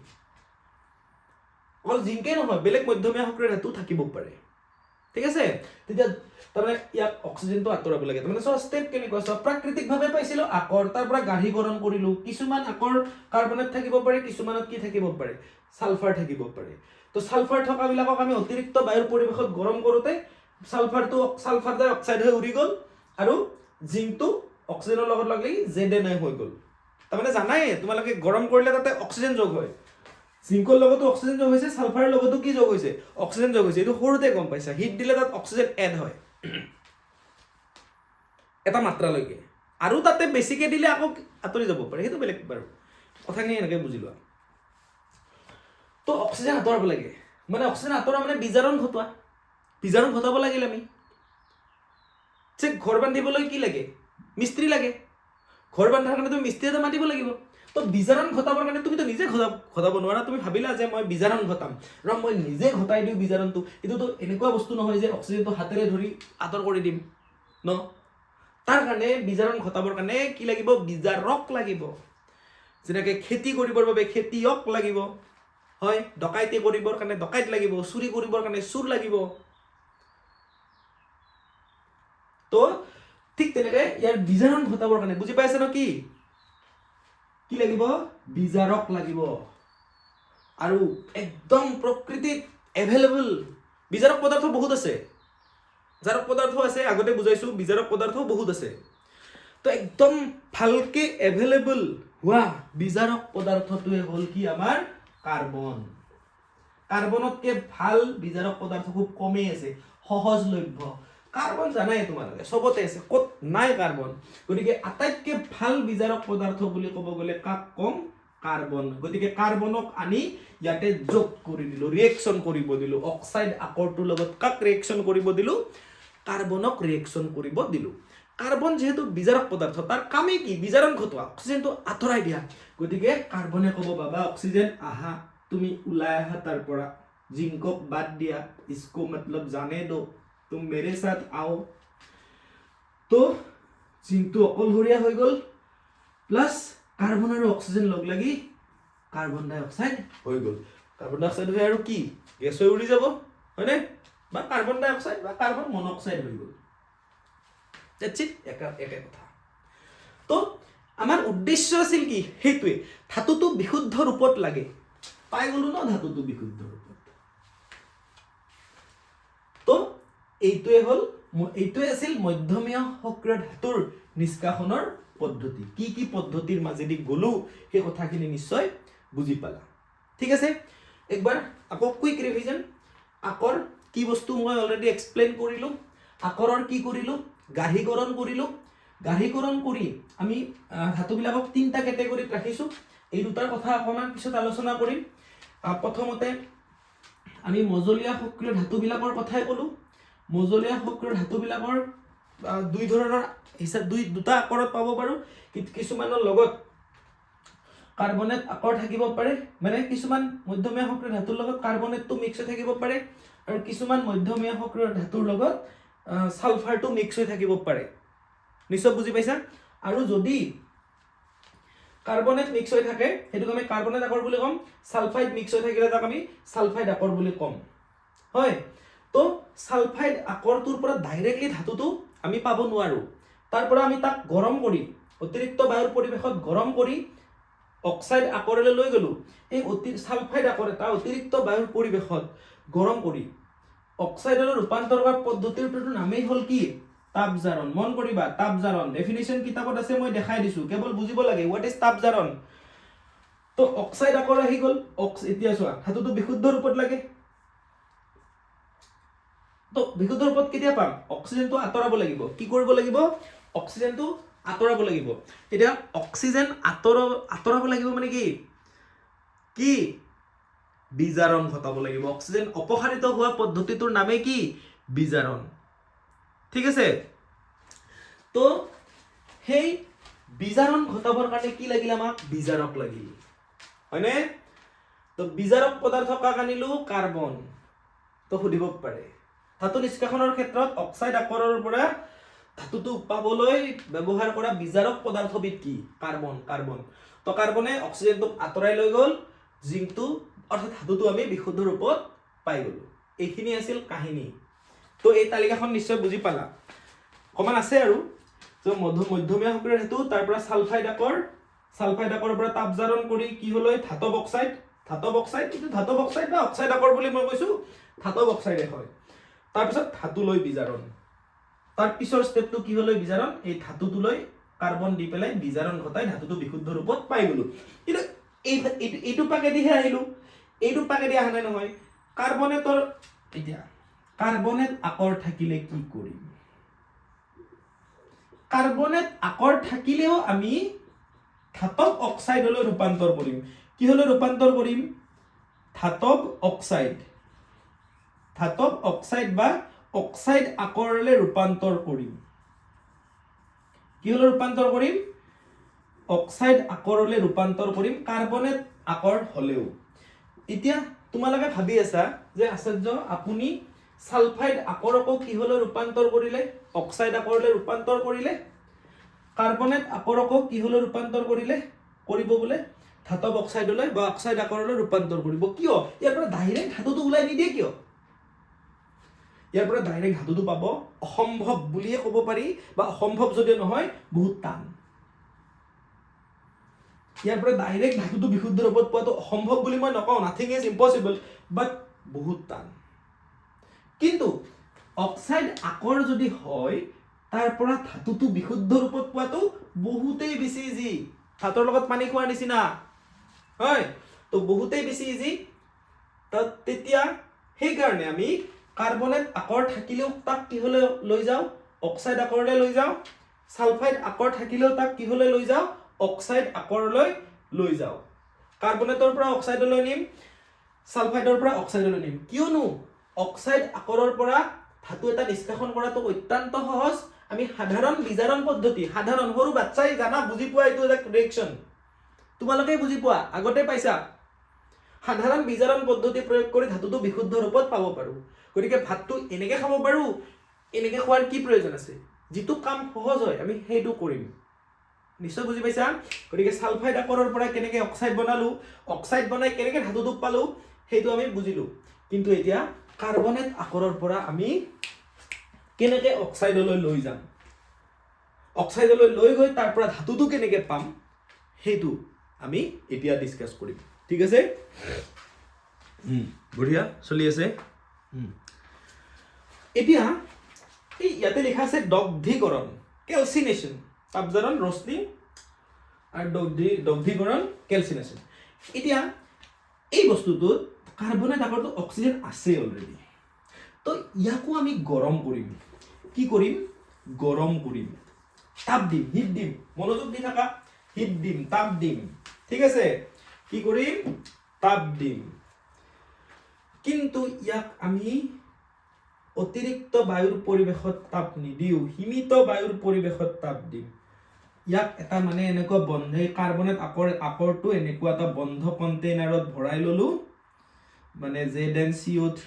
অকল জিংকে নহয় বেলেগ মধ্যমীয়া সক্ৰিয় ধাতু থাকিব পাৰে ঠিক আছে তেতিয়া তাৰমানে ইয়াক অক্সিজেনটো আঁতৰাব লাগে তাৰমানে সব ষ্টেপ কেনেকুৱা সব প্ৰাকৃতিকভাৱে পাইছিলো আকৰ তাৰ পৰা গাঢ়ীকৰণ কৰিলো কিছুমান আকৰ কাৰ্বনেট থাকিব পাৰে কিছুমানত কি থাকিব পাৰে সালফাৰ থাকিব পাৰে তো সালফাৰ থকা বিলাকক আমি অতিৰিক্ত বায়ুৰ পৰিৱেশত গৰম কৰোতে সালফাৰ ডাই অক্সাইড হৈ উৰি গল আৰু জিংকটো অক্সিজেনৰ লগত লাগি ZNO হৈ গল তাৰমানে জানাই তোমালোকে গৰম কৰিলে তাতে অক্সিজেন যোগ হয় জিংকৰ লগতো অক্সিজেন যোগ হৈছে সালফাৰৰ লগতো কি যোগ হৈছে অক্সিজেন যোগ হৈছে এইটো সৰুতে গম পাইছা হিট দিলে তাত অক্সিজেন এড হয় এটা মাত্ৰালৈকে আৰু তাতে বেছিকে দিলে আকৌ আঁতৰি যাব পাৰে সেইটো বেলেগ বাৰু কথাখিনি এনেকৈ বুজি লোৱা তো অক্সিজেন আঁতৰাব লাগে মানে অক্সিজেন আঁতৰা মানে বিজাৰণ ঘটাব লাগিল আমি যে ঘৰ বান্ধিবলৈ কি লাগে মিস্ত্ৰী লাগে ঘৰ বান্ধাৰ কাৰণে তুমি মিস্ত্ৰী এটা মাতিব লাগিব তো বিজাৰণ ঘটাবৰ কাৰণে তুমি তো নিজে ঘটাব নোৱাৰা তুমি ভাবিলা যে মই বিজাৰণ ঘটাম মই নিজে ঘটাই দিওঁ বিজাৰণটো এইটোতো এনেকুৱা বস্তু নহয় যে অক্সিজেনটো হাতেৰে ধৰি আঁতৰ কৰি দিম ন তাৰ কাৰণে বিজাৰণ ঘটাবৰ কাৰণে কি লাগিব বিজাৰক লাগিব যেনেকৈ খেতি কৰিবৰ বাবে খেতিয়ক লাগিব হয় ডকাইতি কৰিবৰ কাৰণে ডকাইত লাগিব চুৰি কৰিবৰ কাৰণে চুৰ লাগিব তো ঠিক তেনেকৈ ইয়াৰ বিজাৰণ ঘটাবৰ কাৰণে বুজি পাইছে ন কি লাগিব বিজাৰক লাগিব আৰু একদম প্ৰকৃতিত এভেইলেবল বিজাৰক পদাৰ্থ বহুত আছে জাৰক পদাৰ্থ আছে আগতে বুজাইছো বিজাৰক পদাৰ্থ বহুত আছে তো একদম ভালকে এভেইলেবল হোৱা বিজাৰক পদাৰ্থটোৱে হ'ল কি আমাৰ কাৰ্বন কাৰ্বনতকে ভাল বিজাৰক পদাৰ্থ খুব কমেই আছে সহজলভ্য কাৰ্বন জানাই তোমালোকে সবতে আছে ক'ত নাই কাৰ্বন গতিকে আটাইতকৈ ভাল বিজাৰক পদাৰ্থ বুলি ক'ব গ'লে কাক কম কাৰ্বন গতিকে কাৰ্বনক আনি ইয়াতে যোগ কৰি দিলো ৰিয়েকশ্যন কৰিব দিলো অক্সাইড আকৰটোৰ লগত কাক ৰিয়েকশ্যন কৰিব দিলো কাৰ্বনক ৰিয়েকশ্যন কৰিব দিলো কাৰ্বন যেহেতু বিজাৰক পদাৰ্থ তাৰ কামেই কি বিজাৰণ ঘটোৱা অক্সিজেনটো আঁতৰাই দিয়া গতিকে কাৰ্বনে ক'ব বাবা অক্সিজেন আহা তুমি ওলাই আহা তাৰ পৰা জিংকক বাদ দিয়া इसको मतलब जाने दो तुम मेरे साथ आओ তো জিংকটো অকলশৰীয়া হৈ গ'ল প্লাস কাৰ্বন আৰু অক্সিজেন লগ লাগি কাৰ্বন ডাই অক্সাইড হৈ গ'ল কাৰ্বন ডাই অক্সাইড হৈ আৰু কি গেছ হৈ উৰি যাব হয়নে বা কাৰ্বন ডাই অক্সাইড বা কাৰ্বন মনোক্সাইড হৈ গ'ল that's it একে কথা তো আমাৰ উদ্দেশ্য আছিল কি হেতুৱে ধাতুটো বিশুদ্ধ ৰূপত লাগে পাই গলো ন ধাতুটো বিশুদ্ধ ৰূপত তো এইটোৱে আছিল মধ্যমীয় সক্ৰিয় ধাতুৰ নিষ্কাশনৰ পদ্ধতি কি পদ্ধতিৰ মাজেদি গলো সেই কথাখিনি নিশ্চয় বুজি পালা ঠিক আছে একবাৰ আকৌ কুইক ৰিভিজন আকৰ কি বস্তু মই অলৰেডি এক্সপ্লেইন কৰিলো আকৰৰ কি কৰিলো গাঢ়ীকৰণ কৰি আমি ধাতুবিলাকক তিনটা ক্যাটাগৰীত ৰাখিছো এই দুটাৰ কথা অকমান পিছত আলোচনা কৰিম প্ৰথমতে আমি মজলীয়া সক্ৰিয় ধাতুবিলাকৰ কথাই ক'লো মজলীয়া সক্ৰিয় ধাতুবিলাকৰ দুই ধৰণৰ হিচাপ দুটা আকৰত পাব পাৰো কিছুমানৰ লগত কাৰ্বনেট আকৰ থাকিব পাৰে মানে কিছুমান মধ্যমীয়া সক্ৰিয় ধাতুৰ লগত কাৰ্বনেটটো মিক্স হৈ থাকিব পাৰে আৰু কিছুমান মধ্যমীয়া সক্ৰিয় ধাতুৰ লগত সালফাৰটো মিক্স হৈ থাকিব পাৰে নিশ্চয় বুজি পাইছা আৰু যদি কাৰ্বনেট মিক্স হৈ থাকে হেতুক আমি কাৰ্বনেট আকৰ বুলি কম সালফাইড মিক্স হৈ থাকিলে তাক আমি সালফাইড আকৰ বুলি কম হয় তো সালফাইড আকৰটোৰ পৰা ডাইৰেক্টলি ধাতুটো আমি পাব নোৱাৰো তাৰ পৰা আমি তাক গৰম কৰি অতিৰিক্ত বায়ুৰ পৰিৱেশত গৰম কৰি অক্সাইড আকৰলৈ লৈ গলো এই সালফাইড আকৰ এটা অতিৰিক্ত বায়ুৰ পৰিৱেশত গৰম কৰি অক্সাইডলৈ ৰূপান্তৰ কৰাৰ পদ্ধতিটোৰ নামেই হ'ল কি তাপজাৰণ মন কৰিবা তাপজাৰণ ডেফিনিশন কিতাপত আছে মই দেখাই দিছো কেৱল বুজিব লাগে হোৱাট ইজ তাপজাৰণ তো অক্সাইড আকৰ আহি গ'ল এতিয়া চোৱা ধাতুটো বিশুদ্ধ ৰূপত লাগে তো বিশুদ্ধ ৰূপত কেতিয়া পাম অক্সিজেনটো আঁতৰাব লাগিব কি কৰিব লাগিব অক্সিজেনটো আঁতৰাব লাগিব এতিয়া অক্সিজেন আঁতৰাব লাগিব মানে কি বিজাৰণ ঘটাব লাগিব অক্সিজেন অপসাৰিত হোৱা পদ্ধতিটোৰ নামে কি বিজাৰণ ঠিক আছে তো সেই বিজাৰণ ঘটাবৰ কাৰণে কি লাগিল আমাক বিজাৰক লাগিল হয়নে তো বিজাৰক পদাৰ্থ কাক আনিলো কাৰ্বন তো সুধিব পাৰে ধাতু নিষ্কাশনৰ ক্ষেত্ৰত অক্সাইড আকৰৰ পৰা ধাতুটো পাবলৈ ব্যৱহাৰ কৰা বিজাৰক পদাৰ্থবিধ কি কাৰ্বন তো কাৰ্বনে অক্সিজেনটো আঁতৰাই লৈ গ'ল জিংকটো অৰ্থাৎ ধাতুটো আমি বিশুদ্ধ ৰূপত পাই গলো এইখিনি আছিল কাহিনী তো এই তালিকাখন নিশ্চয় বুজি পালা অকমান আছে আৰু তো মধ্যমীয়া সক্ৰিয় ধাতু তাৰ পৰা সালফাইড আকৰ পৰা তাপজাৰণ কৰি কি হল ধাতব অক্সাইড কিন্তু ধাতব অক্সাইড বা অক্সাইড আকৰ বুলি মই কৈছো ধাতব অক্সাইডে হয় তাৰ পিছত ধাতু লৈ বিজাৰণ তাৰ পিছৰ স্টেপটো কি হল বিজাৰণ এই ধাতুটো লৈ কাৰ্বন দি পেলাই বিজাৰণ ঘটাই ধাতুটো বিশুদ্ধ ৰূপত পাই গলো কিন্তু এইটো পাকেদিহে আহিলো এইটো পাকেদি আহা নাই নহয় কাৰ্বনেটৰ এতিয়া কাৰ্বনেট আকৰ থাকিলে কি কৰিম কাৰ্বনেট আকৰ থাকিলেও আমি ধাতব অক্সাইডলৈ ৰূপান্তৰ কৰিম কি হলে ৰূপান্তৰ কৰিম ধাতব অক্সাইড বা অক্সাইড আকৰলৈ ৰূপান্তৰ কৰিম কি হলে ৰূপান্তৰ কৰিম অক্সাইড আকৰলৈ ৰূপান্তৰ কৰিম কাৰ্বনেট আকৰ হলেও এতিয়া তোমালোকে ভাবি আছা যে আচাৰ্য আপুনি সালফাইড আকৰকো কিহলৈ ৰূপান্তৰ কৰিলে অক্সাইড আকৰলৈ ৰূপান্তৰ কৰিলে কাৰ্বনেট আকৰকো কিহলৈ ৰূপান্তৰ কৰিলে কৰিব বোলে ধাতব অক্সাইডলৈ বা অক্সাইড আকৰলৈ ৰূপান্তৰ কৰিব কিয় ইয়াৰ পৰা ডাইৰেক্ট ধাতুটো ওলাই নিদিয়ে কিয় ইয়াৰ পৰা ডাইৰেক্ট ধাতুটো পাব অসম্ভৱ বুলিয়ে ক'ব পাৰি বা অসম্ভৱ যদিও নহয় বহুত টান ইয়াৰ পৰা ডাইৰেক্ট ধাতুটো বিশুদ্ধ ৰূপত পোৱাটো অসম্ভৱ বুলি মই নকওঁ নাথিং ইজ ইম্পসিবল বাট বহুত টান কিন্তু অক্সাইড আকৰ যদি হয় তাৰ পৰা ধাতুটো বিশুদ্ধ ৰূপত পোৱাটো বহুতেই বেছি ইজি ভাতৰ লগত পানী খোৱাৰ নিচিনা হয় তো বহুতেই বেছি ইজি তেতিয়া সেই কাৰণে আমি কাৰ্বনেট আকৰ থাকিলেও তাক কিহলৈ লৈ যাও অক্সাইড আকৰলৈ লৈ যাও সালফাইড আকৰ থাকিলেও তাক কিহলৈ লৈ যাও অক্সাইড আকৰলৈ লৈ যাও কাৰ্বনেটৰ পৰা অক্সাইডলৈ নিম সালফাইডৰ পৰা অক্সাইডলৈ নিম কিয়নো অক্সাইড আকৰৰ পৰা ধাতু এটা নিষ্কাশন কৰাটো অত্যন্ত সহজ আমি সাধাৰণ বিজাৰণ পদ্ধতি, সাধাৰণ সৰু বাচ্চাই জানা বুজি পোৱা এইটো এটা ৰিয়েকশ্যন, তোমালোকে বুজি পোৱা আগতে পাইছা। সাধাৰণ বিজাৰণ পদ্ধতি প্ৰয়োগ কৰি ধাতুটো বিশুদ্ধ ৰূপত পাব পাৰোঁ। গতিকে ভাতটো এনেকৈ খাব পাৰোঁ, এনেকৈ খোৱাৰ কি প্ৰয়োজন আছে? যিটো কাম সহজ হয় আমি সেইটো কৰিম। নিশ্চয় বুজি পাইছা? গতিকে ছালফাইড আকৰৰ পৰা কেনেকৈ অক্সাইড বনালোঁ, অক্সাইড বনাই কেনেকৈ ধাতুটোক পালোঁ সেইটো আমি বুজিলোঁ। কিন্তু এতিয়া কাৰ্বনেট আকৰৰ পৰা আমি কেনেকৈ অক্সাইডলৈ লৈ যাম, অক্সাইডলৈ লৈ গৈ তাৰ পৰা ধাতুটো কেনেকৈ পাম সেইটো আমি এতিয়া ডিছকাছ কৰিম। ঠিক আছে? বঢ়িয়া চলি আছে। এতিয়া এই ইয়াতে লিখা আছে দগ্ধীকৰণ, কেলচিনেশ্যন, তাপজাৰণ ৰশ্মি আৰু দগ্ধীকৰণ কেলচিনেশ্যন। এতিয়া এই বস্তুটোত কাৰ্বনেট আকৰটো অক্সিজেন আছে অলৰেডি, তো ইয়াকো আমি গৰম কৰিম। কি কৰিম? গৰম কৰিম, তাপ দিম, হিট দিম। মনোযোগ দি থাকা, হিট দিম, তাপ দিম। ঠিক আছে? কি কৰিম? তাপ দিম। কিন্তু ইয়াক আমি অতিৰিক্ত বায়ুৰ পৰিৱেশত তাপ নিদিওঁ, সীমিত বায়ুৰ পৰিৱেশত তাপ দিম। ইয়াক এটা মানে এনেকুৱা বন্ধ, কাৰ্বনেট আকৰটো এনেকুৱা এটা বন্ধ কণ্টেইনাৰত ভৰাই ললো, মানে ZnCO3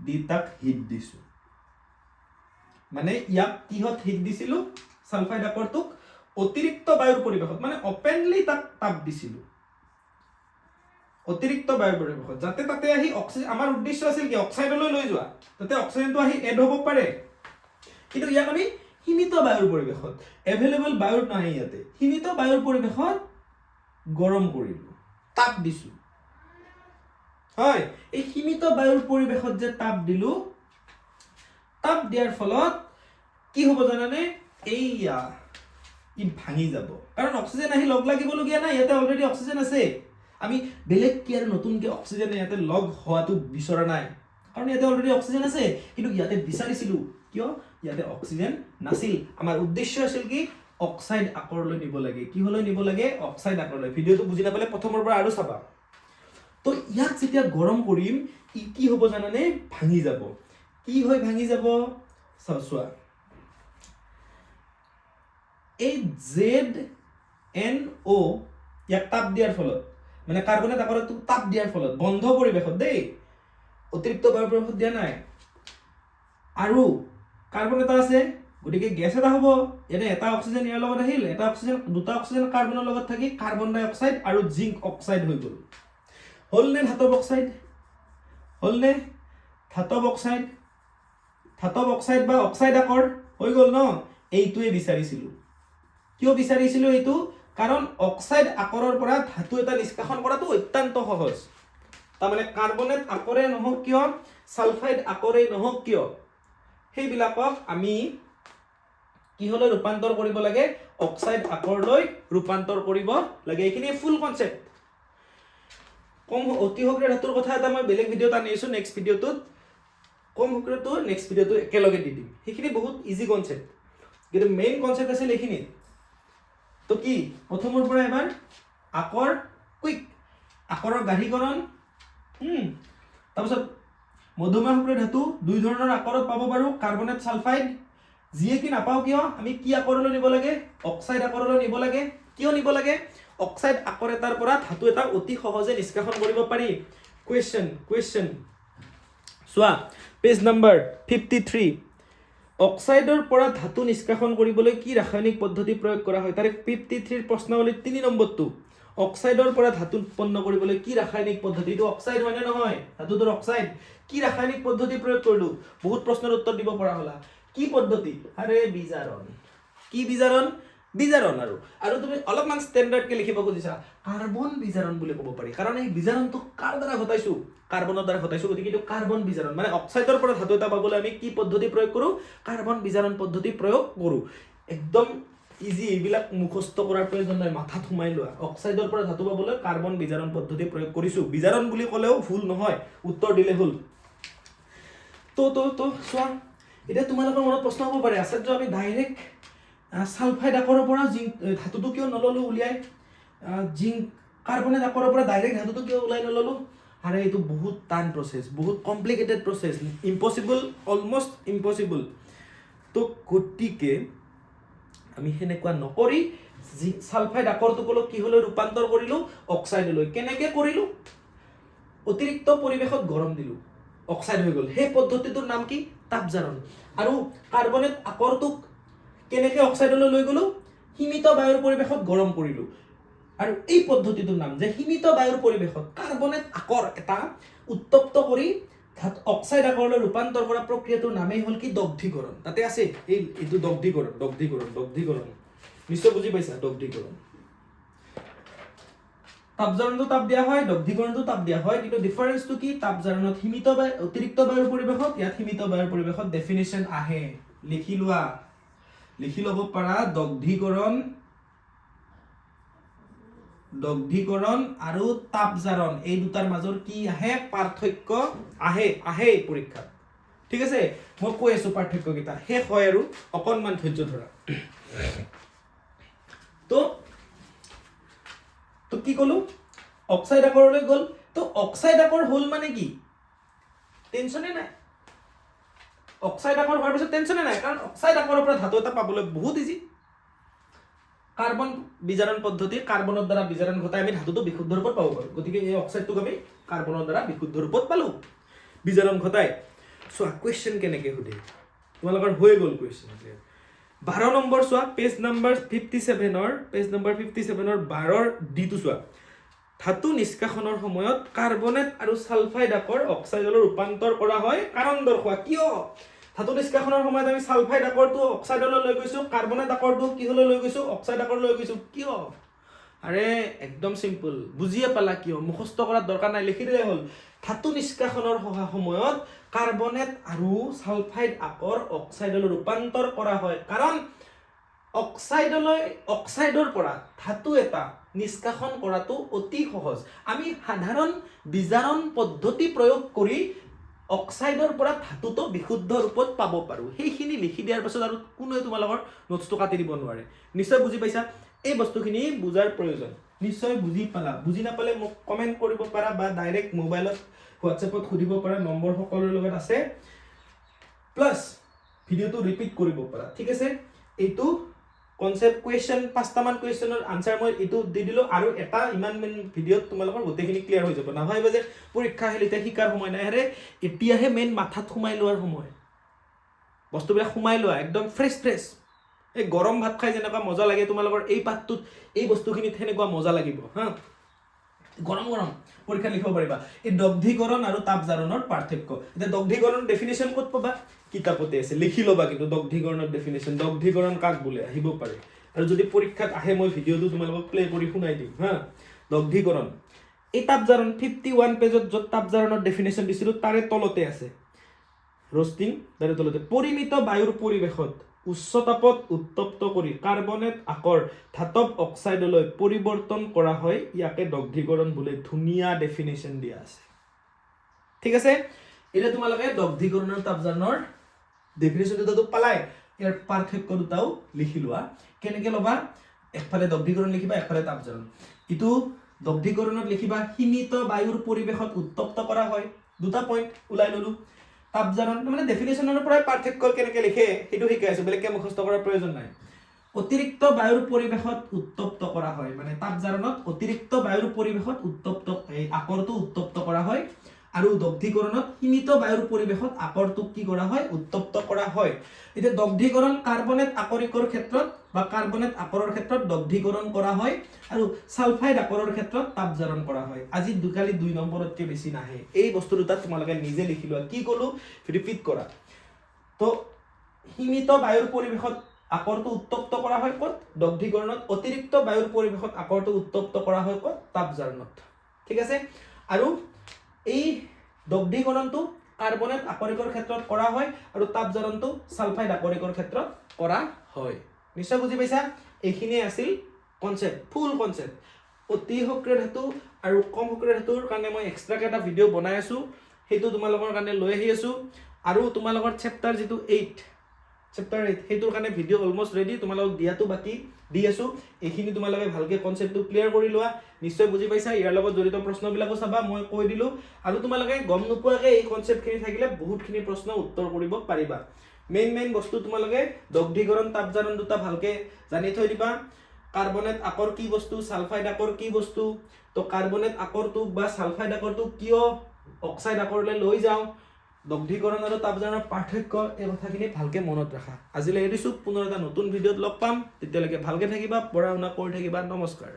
দি তাক হিট দিছো। মানে ইয়াক কিহত হিট দিছিলো? ছালফাইড আকৰটোক অতিৰিক্ত বায়ুৰ পৰিৱেশত, মানে অপেনলি তাক তাপ দিছিলো অতিৰিক্ত বায়ুৰ পৰিৱেশত, যাতে তাতে আহি অক্সিজেন, আমাৰ উদ্দেশ্য আছিল কি অক্সাইডলৈ লৈ যোৱা, যাতে অক্সিজেনটো আহি এড হ'ব পাৰে। কিন্তু ইয়াক আমি সীমিত বায়ুৰ পৰিৱেশত, এভেইলেবল বায়ুৰ নাই ইয়াতে, সীমিত বায়ুৰ পৰিৱেশত গৰম কৰিলো, তাপ দিছো। হয়, এই সীমিত বায়ুৰ পৰিৱেশত যে তাপ দিলো, তাপ দিয়াৰ ফলত কি হ'ব জানানে? এইয়া ই ভাঙি যাব, কাৰণ অক্সিজেন আহি লগ লাগিবলগীয়া নাই, ইয়াতে অলৰেডি অক্সিজেন আছে। আমি বেলেগ কি আৰু নতুনকৈ অক্সিজেন ইয়াতে লগ হোৱাটো বিচৰা নাই, কাৰণ ইয়াতে অলৰেডি অক্সিজেন আছে। কিন্তু ইয়াতে বিচাৰিছিলো, কিয়? ইয়াতে অক্সিজেন নাছিল। আমাৰ উদ্দেশ্য আছিল কি অক্সাইড আকৰলৈ নিব লাগে। কিহলৈ নিব লাগে? অক্সাইড আকৰলৈ। ভিডিঅ'টো বুজি নাপালে প্ৰথমৰ পৰা আৰু চাবা। তো ইয়াক যেতিয়া গৰম কৰিম, ই কি হ'ব জানানে? ভাঙি যাব। কি হৈ ভাঙি যাব? চোৱা, এই ZnO ইয়াক তাপ দিয়াৰ ফলত, মানে কাৰ্বনেট আকৰটো তাপ দিয়াৰ ফলত, বন্ধ পৰিৱেশত দেই, অতিৰিক্ত বায়ুৰ পৰিৱেশত দিয়া নাই, আৰু কাৰ্বন এটা আছে, গতিকে গেছ এটা হ'ব। ইয়াতে এটা অক্সিজেন ইয়াৰ লগত আহিল, এটা অক্সিজেন, দুটা অক্সিজেন কাৰ্বনৰ লগত থাকি কাৰ্বন ডাই অক্সাইড আৰু জিংক অক্সাইড হৈ গ'ল। হ'লনে ধাতৱ অক্সাইড? হ'লনে ধাতৱ অক্সাইড? ধাতৱ অক্সাইড বা অক্সাইড আকৰ হৈ গ'ল ন? এইটোৱে বিচাৰিছিলো। কিয় বিচাৰিছিলো এইটো? কাৰণ অক্সাইড আকৰৰ পৰা ধাতু এটা নিষ্কাশন কৰাটো অত্যন্ত সহজ। তাৰমানে কাৰ্বনেট আকৰে নহওক কিয়, ছালফাইড আকৰে নহওক কিয়, সেইবিলাকক আমি কিহলৈ ৰূপান্তৰ কৰিব লাগে? অক্সাইড আকৰলৈ ৰূপান্তৰ কৰিব লাগে। এইখিনি ফুল কনচেপ্ট। কম অতি সক্ৰিয় ধাতুৰ কথা এটা মই বেলেগ ভিডিঅ'ত আনি আছো, নেক্সট ভিডিঅ'টোত কম সক্ৰিয়টো নেক্সট ভিডিঅ'টো একেলগে দি দিম। সেইখিনি বহুত ইজি কনচেপ্ট, কিন্তু মেইন কনচেপ্ট আছিল এইখিনি। তো কি প্ৰথমৰ পৰা এবাৰ আকৰ কুইক, আকৰৰ গাঢ়ীকৰণ, তাৰপিছত মধ্যমীয়া সক্ৰিয় ধাতু দুই ধৰণৰ আকৰত পাব পাৰো, কাৰ্বনেট, ছালফাইড। যিয়ে কি নাপাওঁ কিয়, আমি কি আকৰলৈ নিব লাগে? অক্সাইড আকৰলৈ নিব লাগে। কিয় নিব লাগে? অক্সাইড আকৰ এটাৰ পৰা ধাতু এটা অতি সহজে নিষ্কাশন কৰিব পাৰি। কুৱেশ্যন চোৱা, পেজ নম্বৰ 53। অক্সাইডৰ পৰা ধাতু নিষ্কাশন কৰিবলৈ কি ৰাসায়নিক পদ্ধতি প্ৰয়োগ কৰা হয়? তাৰে 53 প্ৰশ্নাৱলীৰ 3 নম্বৰটো, অক্সাইডৰ পৰা ধাতু উৎপন্ন কৰিবলৈ কি ৰাসায়নিক পদ্ধতি? এইটো অক্সাইড হয় নে নহয়? ধাতুটোৰ অক্সাইড। কি ৰাসায়নিক পদ্ধতি প্ৰয়োগ কৰিলো? বহুত প্ৰশ্নৰ উত্তৰ দিব পৰা হলা। কি পদ্ধতি? আৰে বিজাৰণ। কি বিজাৰণ? বিজাৰণ। আৰু তুমি অলপমান ষ্টেণ্ডাৰ্ডকে লিখিব খুজিছা, কাৰ্বন বিজাৰণ বুলি ক'ব পাৰি, কাৰণ এই বিজাৰণটো কাৰ দ্বাৰা ঘটাইছো? কাৰ্বনৰ দ্বাৰা ঘটাইছো, গতিকে এইটো কাৰ্বন বিজাৰণ। মানে অক্সাইডৰ পৰা ধাতু এটা পাবলৈ আমি কি পদ্ধতি প্ৰয়োগ কৰো? কাৰ্বন বিজাৰণ পদ্ধতি প্ৰয়োগ কৰো। একদম ইজি, এইবিলাক মুখস্থ কৰাৰ প্ৰয়োজন নাই, মাথাত সোমাই লোৱা। অক্সাইডৰ পৰা ধাতু পাবলৈ কাৰ্বন বিজাৰণ পদ্ধতি প্ৰয়োগ কৰিছো। বিজাৰণ বুলি ক'লেও ভুল নহয়, উত্তৰ দিলে ভুল। তো চোৱা, এতিয়া তোমালোকৰ মনত প্ৰশ্ন হ'ব পাৰে, আচাৰ্য আমি ডাইৰেক্ট ছালফাইড আকৰৰ পৰা জিংক ধাতুটো কিয় নললো উলিয়াই? জিংক কাৰ্বনেট আকৰৰ পৰা ডাইৰেক্ট ধাতুটো কিয় ওলাই নললো? আৰে এইটো বহুত টান প্ৰচেছ, বহুত complicated process, impossible, almost impossible. তো গতিকে আমি সেনেকুৱা নকৰি সালফাইড আকৰটোক কি হলে ৰূপান্তৰ কৰিলো অক্সাইডলৈ কেনেকে কৰিলো অতিৰিক্ত পৰিৱেশত গৰম দিলো অক্সাইড হৈ গল সেই পদ্ধতিটোৰ নাম কি তাপজাৰণ আৰু কাৰ্বনেট আকৰটোক কেনেকে অক্সাইডলৈ লৈ গলো সীমিত বায়ুৰ পৰিৱেশত গৰম কৰিলো আৰু এই পদ্ধতিটোৰ নাম যে সীমিত বায়ুৰ পৰিৱেশত কাৰ্বনেট আকৰ এটা উত্তপ্ত কৰি অক্সাইড আকৰলৈ ৰূপান্তৰ কৰা প্ৰক্ৰিয়াটোৰ নামেই হল কি দগ্ধীকৰণ তাতে আছে এইটো দগ্ধীকৰণ নিশ্চয় বুজি পাইছা দগ্ধীকৰণ তাপজাৰণটো তাপ দিয়া হয় দগ্ধীকৰণটো তাপ দিয়া হয় কিন্তু ডিফাৰেন্সটো কি তাপজাৰণত সীমিত বায়ু অতিৰিক্ত বায়ুৰ পৰিৱেশত ইয়াত সীমিত বায়ুৰ পৰিৱেশত ডেফিনিশ্যন আহে লিখি লব পাৰা দগ্ধীকৰণ আৰু তাপজাৰণ এই দুটাৰ মাজৰ কি আহে পাৰ্থক্য আহে পৰীক্ষাত ঠিক আছে মই কৈ আছো পাৰ্থক্য কিটা শেষ হয় আৰু অকনমান ধৈৰ্য ধৰা তো কি কলো অক্সাইড আকৰলৈ গল তো অক্সাইড আকৰ হল মানে কি টেনচনে নাই অক্সাইড আকৰ হোৱাৰ পিছত টেনচনে নাই কাৰণ অক্সাইড আকৰৰ পৰা ধাতু এটা পাবলৈ বহুত ইজি কাৰ্বন বিজাৰণ পদ্ধতি কাৰ্বনৰ দ্বাৰা বিজাৰণ ঘটাই আমি ধাতুটো বিশুদ্ধ ৰূপত পাব পাৰো গতিকে এই অক্সাইডটোক আমি কাৰ্বনৰ দ্বাৰা বিশুদ্ধ ৰূপত পালো বিজাৰণ ঘটাই সো কোৱেশ্চন কেনেকে সুধে তোমালোকৰ হৈ গল কোৱেশ্চন 12 নম্বৰ চোৱা পেজ নম্বৰ 57 ৰ 12 ডিটো চোৱা ধাতু নিষ্কাশনৰ সময়ত কাৰ্বনেট আৰু সালফাইড আকৰ অক্সাইডলৈ ৰূপান্তৰ কৰা হয় কাৰণ দৰ্শোৱা কিয় ধাতু নিষ্কাশনৰ সময়ত আমি সালফাইড আকৰটো অক্সাইডলৈ লৈ গৈছো কাৰ্বনেট আকৰটো কিহলৈ লৈ গৈছো অক্সাইড আকৰলৈ লৈ গৈছো কিয় আৰে একদম সিম্পল বুজিয়ে পালা কিয় মুখস্থ কৰাৰ দৰকাৰ নাই লিখি দিলে হ'ল ধাতু নিষ্কাশনৰ সময়ত কাৰ্বনেট আৰু সালফাইড আকৰ অক্সাইডলৈ ৰূপান্তৰ কৰা হয় কাৰণ অক্সাইডৰ পৰা ধাতু এটা নিষ্কাশন কৰাটো অতি সহজ আমি সাধাৰণ বিজাৰণ পদ্ধতি প্ৰয়োগ কৰি অক্সাইডৰ পৰা ধাতুটো বিশুদ্ধ ৰূপত পাব পাৰো সেইখিনি লিখি দিয়াৰ পাছত আৰু কোনোৱে তোমালোকৰ নোটছটো কাটি দিব নোৱাৰে নিশ্চয় বুজি পাইছা এই বস্তুখিনি বুজাৰ প্ৰয়োজন নিশ্চয় বুজি পালা বুজি নাপালে মোক কমেন্ট কৰিব পাৰা বা ডাইৰেক্ট মোবাইলত হোৱাটছএপত সুধিব পাৰা নম্বৰ সকলোৰ লগত আছে প্লাস ভিডিওটো ৰিপিট কৰিব পাৰা ঠিক আছে এইটো কনসেপ্ট কোৱেশ্চন পাঁচটামান কোৱেশ্চনৰ আনসাৰ মই এইটো দি দিলো আৰু এটা ইমান ভিডিওত তোমালোকৰ গোটেইখিনি ক্লিয়াৰ হৈ যাব নাভাবিবা যে পৰীক্ষা হেলিতে শিকাৰ সময় নাই হেৰে এতিয়াহে মেইন মাথাত সোমাই লোৱাৰ সময় বস্তুবিলাক সোমাই লোৱা একদম ফ্ৰেছ এই গৰম ভাত খাই যেনেকুৱা মজা লাগে তোমালোকৰ এই পাতটোত এই বস্তুখিনিত হেনেকুৱা মজা লাগিব হা গৰম পৰীক্ষা লিখিব পাৰিবা এই দগ্ধীকৰণ আৰু তাপজাৰণৰ পাৰ্থক্য এটা দগ্ধীকৰণৰ ডেফিনিশ্যন ক'ত পাবা কিতাপতে আছে লিখি লবা কিন্তু দগ্ধীকৰণৰ ডেফিনিশ্যন দগ্ধীকৰণ কাক বোলে আহিব পাৰে আৰু যদি পৰীক্ষাত আহে মই ভিডিওটো তোমালোকক প্লে কৰি শুনাই দিম হা দগ্ধীকৰণ এই তাপজাৰণ 51 পেজত যত তাপজাৰণৰ ডেফিনিশ্যন দিছিলো তাৰে তলতে আছে ৰোস্টিং তাৰে তলতে পৰিমিত বায়ুৰ পৰিৱেশত উচ্চ তাপত উত্তপ্ত কৰি কাৰ্বনেট আকৰ ধাতব অক্সাইডলৈ পৰিৱৰ্তন কৰা হয় ইয়াকে দগ্ধীকৰণ বোলে ধুনিয়া ডেফিনিশ্যন দিয়া আছে ঠিক আছে এটা তোমালোকে দগ্ধীকৰণ আৰু তাপজাৰণৰ ডেফিনিশ্যন দুটাটো পালাই ইয়াৰ পাৰ্থক্য দুটাও লিখি লোৱা কেনেকে লবা একফালে দগ্ধীকৰণ লিখিবা একফালে তাপজাৰণ ইটো দগ্ধীকৰণত লিখিবা সীমিত বায়ুৰ পৰিৱেশত উত্তপ্ত কৰা হয় দুটা পইণ্ট উলাই ললো তাপজাৰণ মানে ডেফিনিশ্যনৰ পৰা পাৰ্থক্য কেনেকে লিখে হেতু শিকাইছো বেলেগকে মুখস্থ কৰাৰ প্ৰয়োজন নাই অতিৰিক্ত বায়ুৰ পৰিৱেশত উত্তপ্ত কৰা হয় মানে তাপজাৰণত অতিৰিক্ত বায়ুৰ পৰিৱেশত উত্তপ্ত এই আকৰটো উত্তপ্ত কৰা হয় আৰু দগ্ধীকৰণত সীমিত বায়ুৰ পৰিৱেশত আকৰটো কি কৰা হয় উত্তপ্ত কৰা হয় এতিয়া দগ্ধীকৰণ কাৰ্বনেট আকৰিকৰ ক্ষেত্ৰত বা কাৰ্বনেট আকৰৰ ক্ষেত্ৰত দগ্ধীকৰণ কৰা হয় আৰু সালফাইড আকৰৰ ক্ষেত্ৰত তাপজাৰণ কৰা হয় আজি দুকালি 2 নম্বৰতকৈ বেছি নাহে এই বস্তু দুটা তোমালোকে নিজে লিখি লোৱা কি কলো ৰিপিট কৰা তো সীমিত বায়ুৰ পৰিৱেশত আকৰটো উত্তপ্ত কৰা হয় ক'ত দগ্ধীকৰণত অতিৰিক্ত বায়ুৰ পৰিৱেশত আকৰটো উত্তপ্ত কৰা হয় ক'ত তাপজাৰণত ঠিক আছে আৰু এই দগ্ধীকৰণটো কাৰ্বনেট আকৰিকৰ ক্ষেত্ৰত কৰা হয় আৰু তাপজাৰণটো সালফাইড আকৰিকৰ ক্ষেত্ৰত কৰা হয় নিশ্চয় বুজি পাইছা এইখিনি আছিল কনসেপ্ট ফুল কনসেপ্ট অতি সক্ৰিয় ধাতু আৰু কম সক্ৰিয় ধাতুৰ কাৰণে মই এক্সট্ৰাকে এটা ভিডিও বনাই আছো হেতু তোমালোকৰ কাৰণে লৈ আহি আছো আৰু তোমালোকৰ চেপ্টাৰ যেটো 8 চেপ্টাৰ 8 হেতুৰ কাৰণে ভিডিও অলমোস্ট ৰেডি তোমালোকক দিয়াটো বাকি দি আছো এইখিনি তোমালোকে ভালকে কনসেপ্টটো ক্লিয়াৰ কৰি লোৱা নিশ্চয় বুজি পাইছা ইয়াৰ লগত জড়িত প্ৰশ্নবিলাকো চাবা মই কৈ দিলো আৰু তোমালোকে গম নোপোৱাকে এই কনসেপ্টখিনি থাকিলে বহুতখিনি প্ৰশ্ন উত্তৰ কৰিব পাৰিবা মেইন বস্তু তোমালোকে দগ্ধীকৰণ তাপজাৰণ দুটা ভালকে জানি থৈ দিবা কাৰ্বনেট আকৰ কি বস্তু সালফাইড আকৰ কি বস্তু তো কাৰ্বনেট আকৰটোক বা সালফাইড আকৰটোক কিয় অক্সাইড আকৰলৈ লৈ যাওঁ দগ্ধীকৰণ আৰু তাপজাৰণৰ পাৰ্থক্য এই কথাখিনি ভালকে মনত ৰাখা আজিলৈ এৰিছো পুনৰ এটা নতুন ভিডিঅ'ত লগ পাম তেতিয়ালৈকে ভালকে থাকিবা পঢ়া শুনা কৰি থাকিবা নমস্কাৰ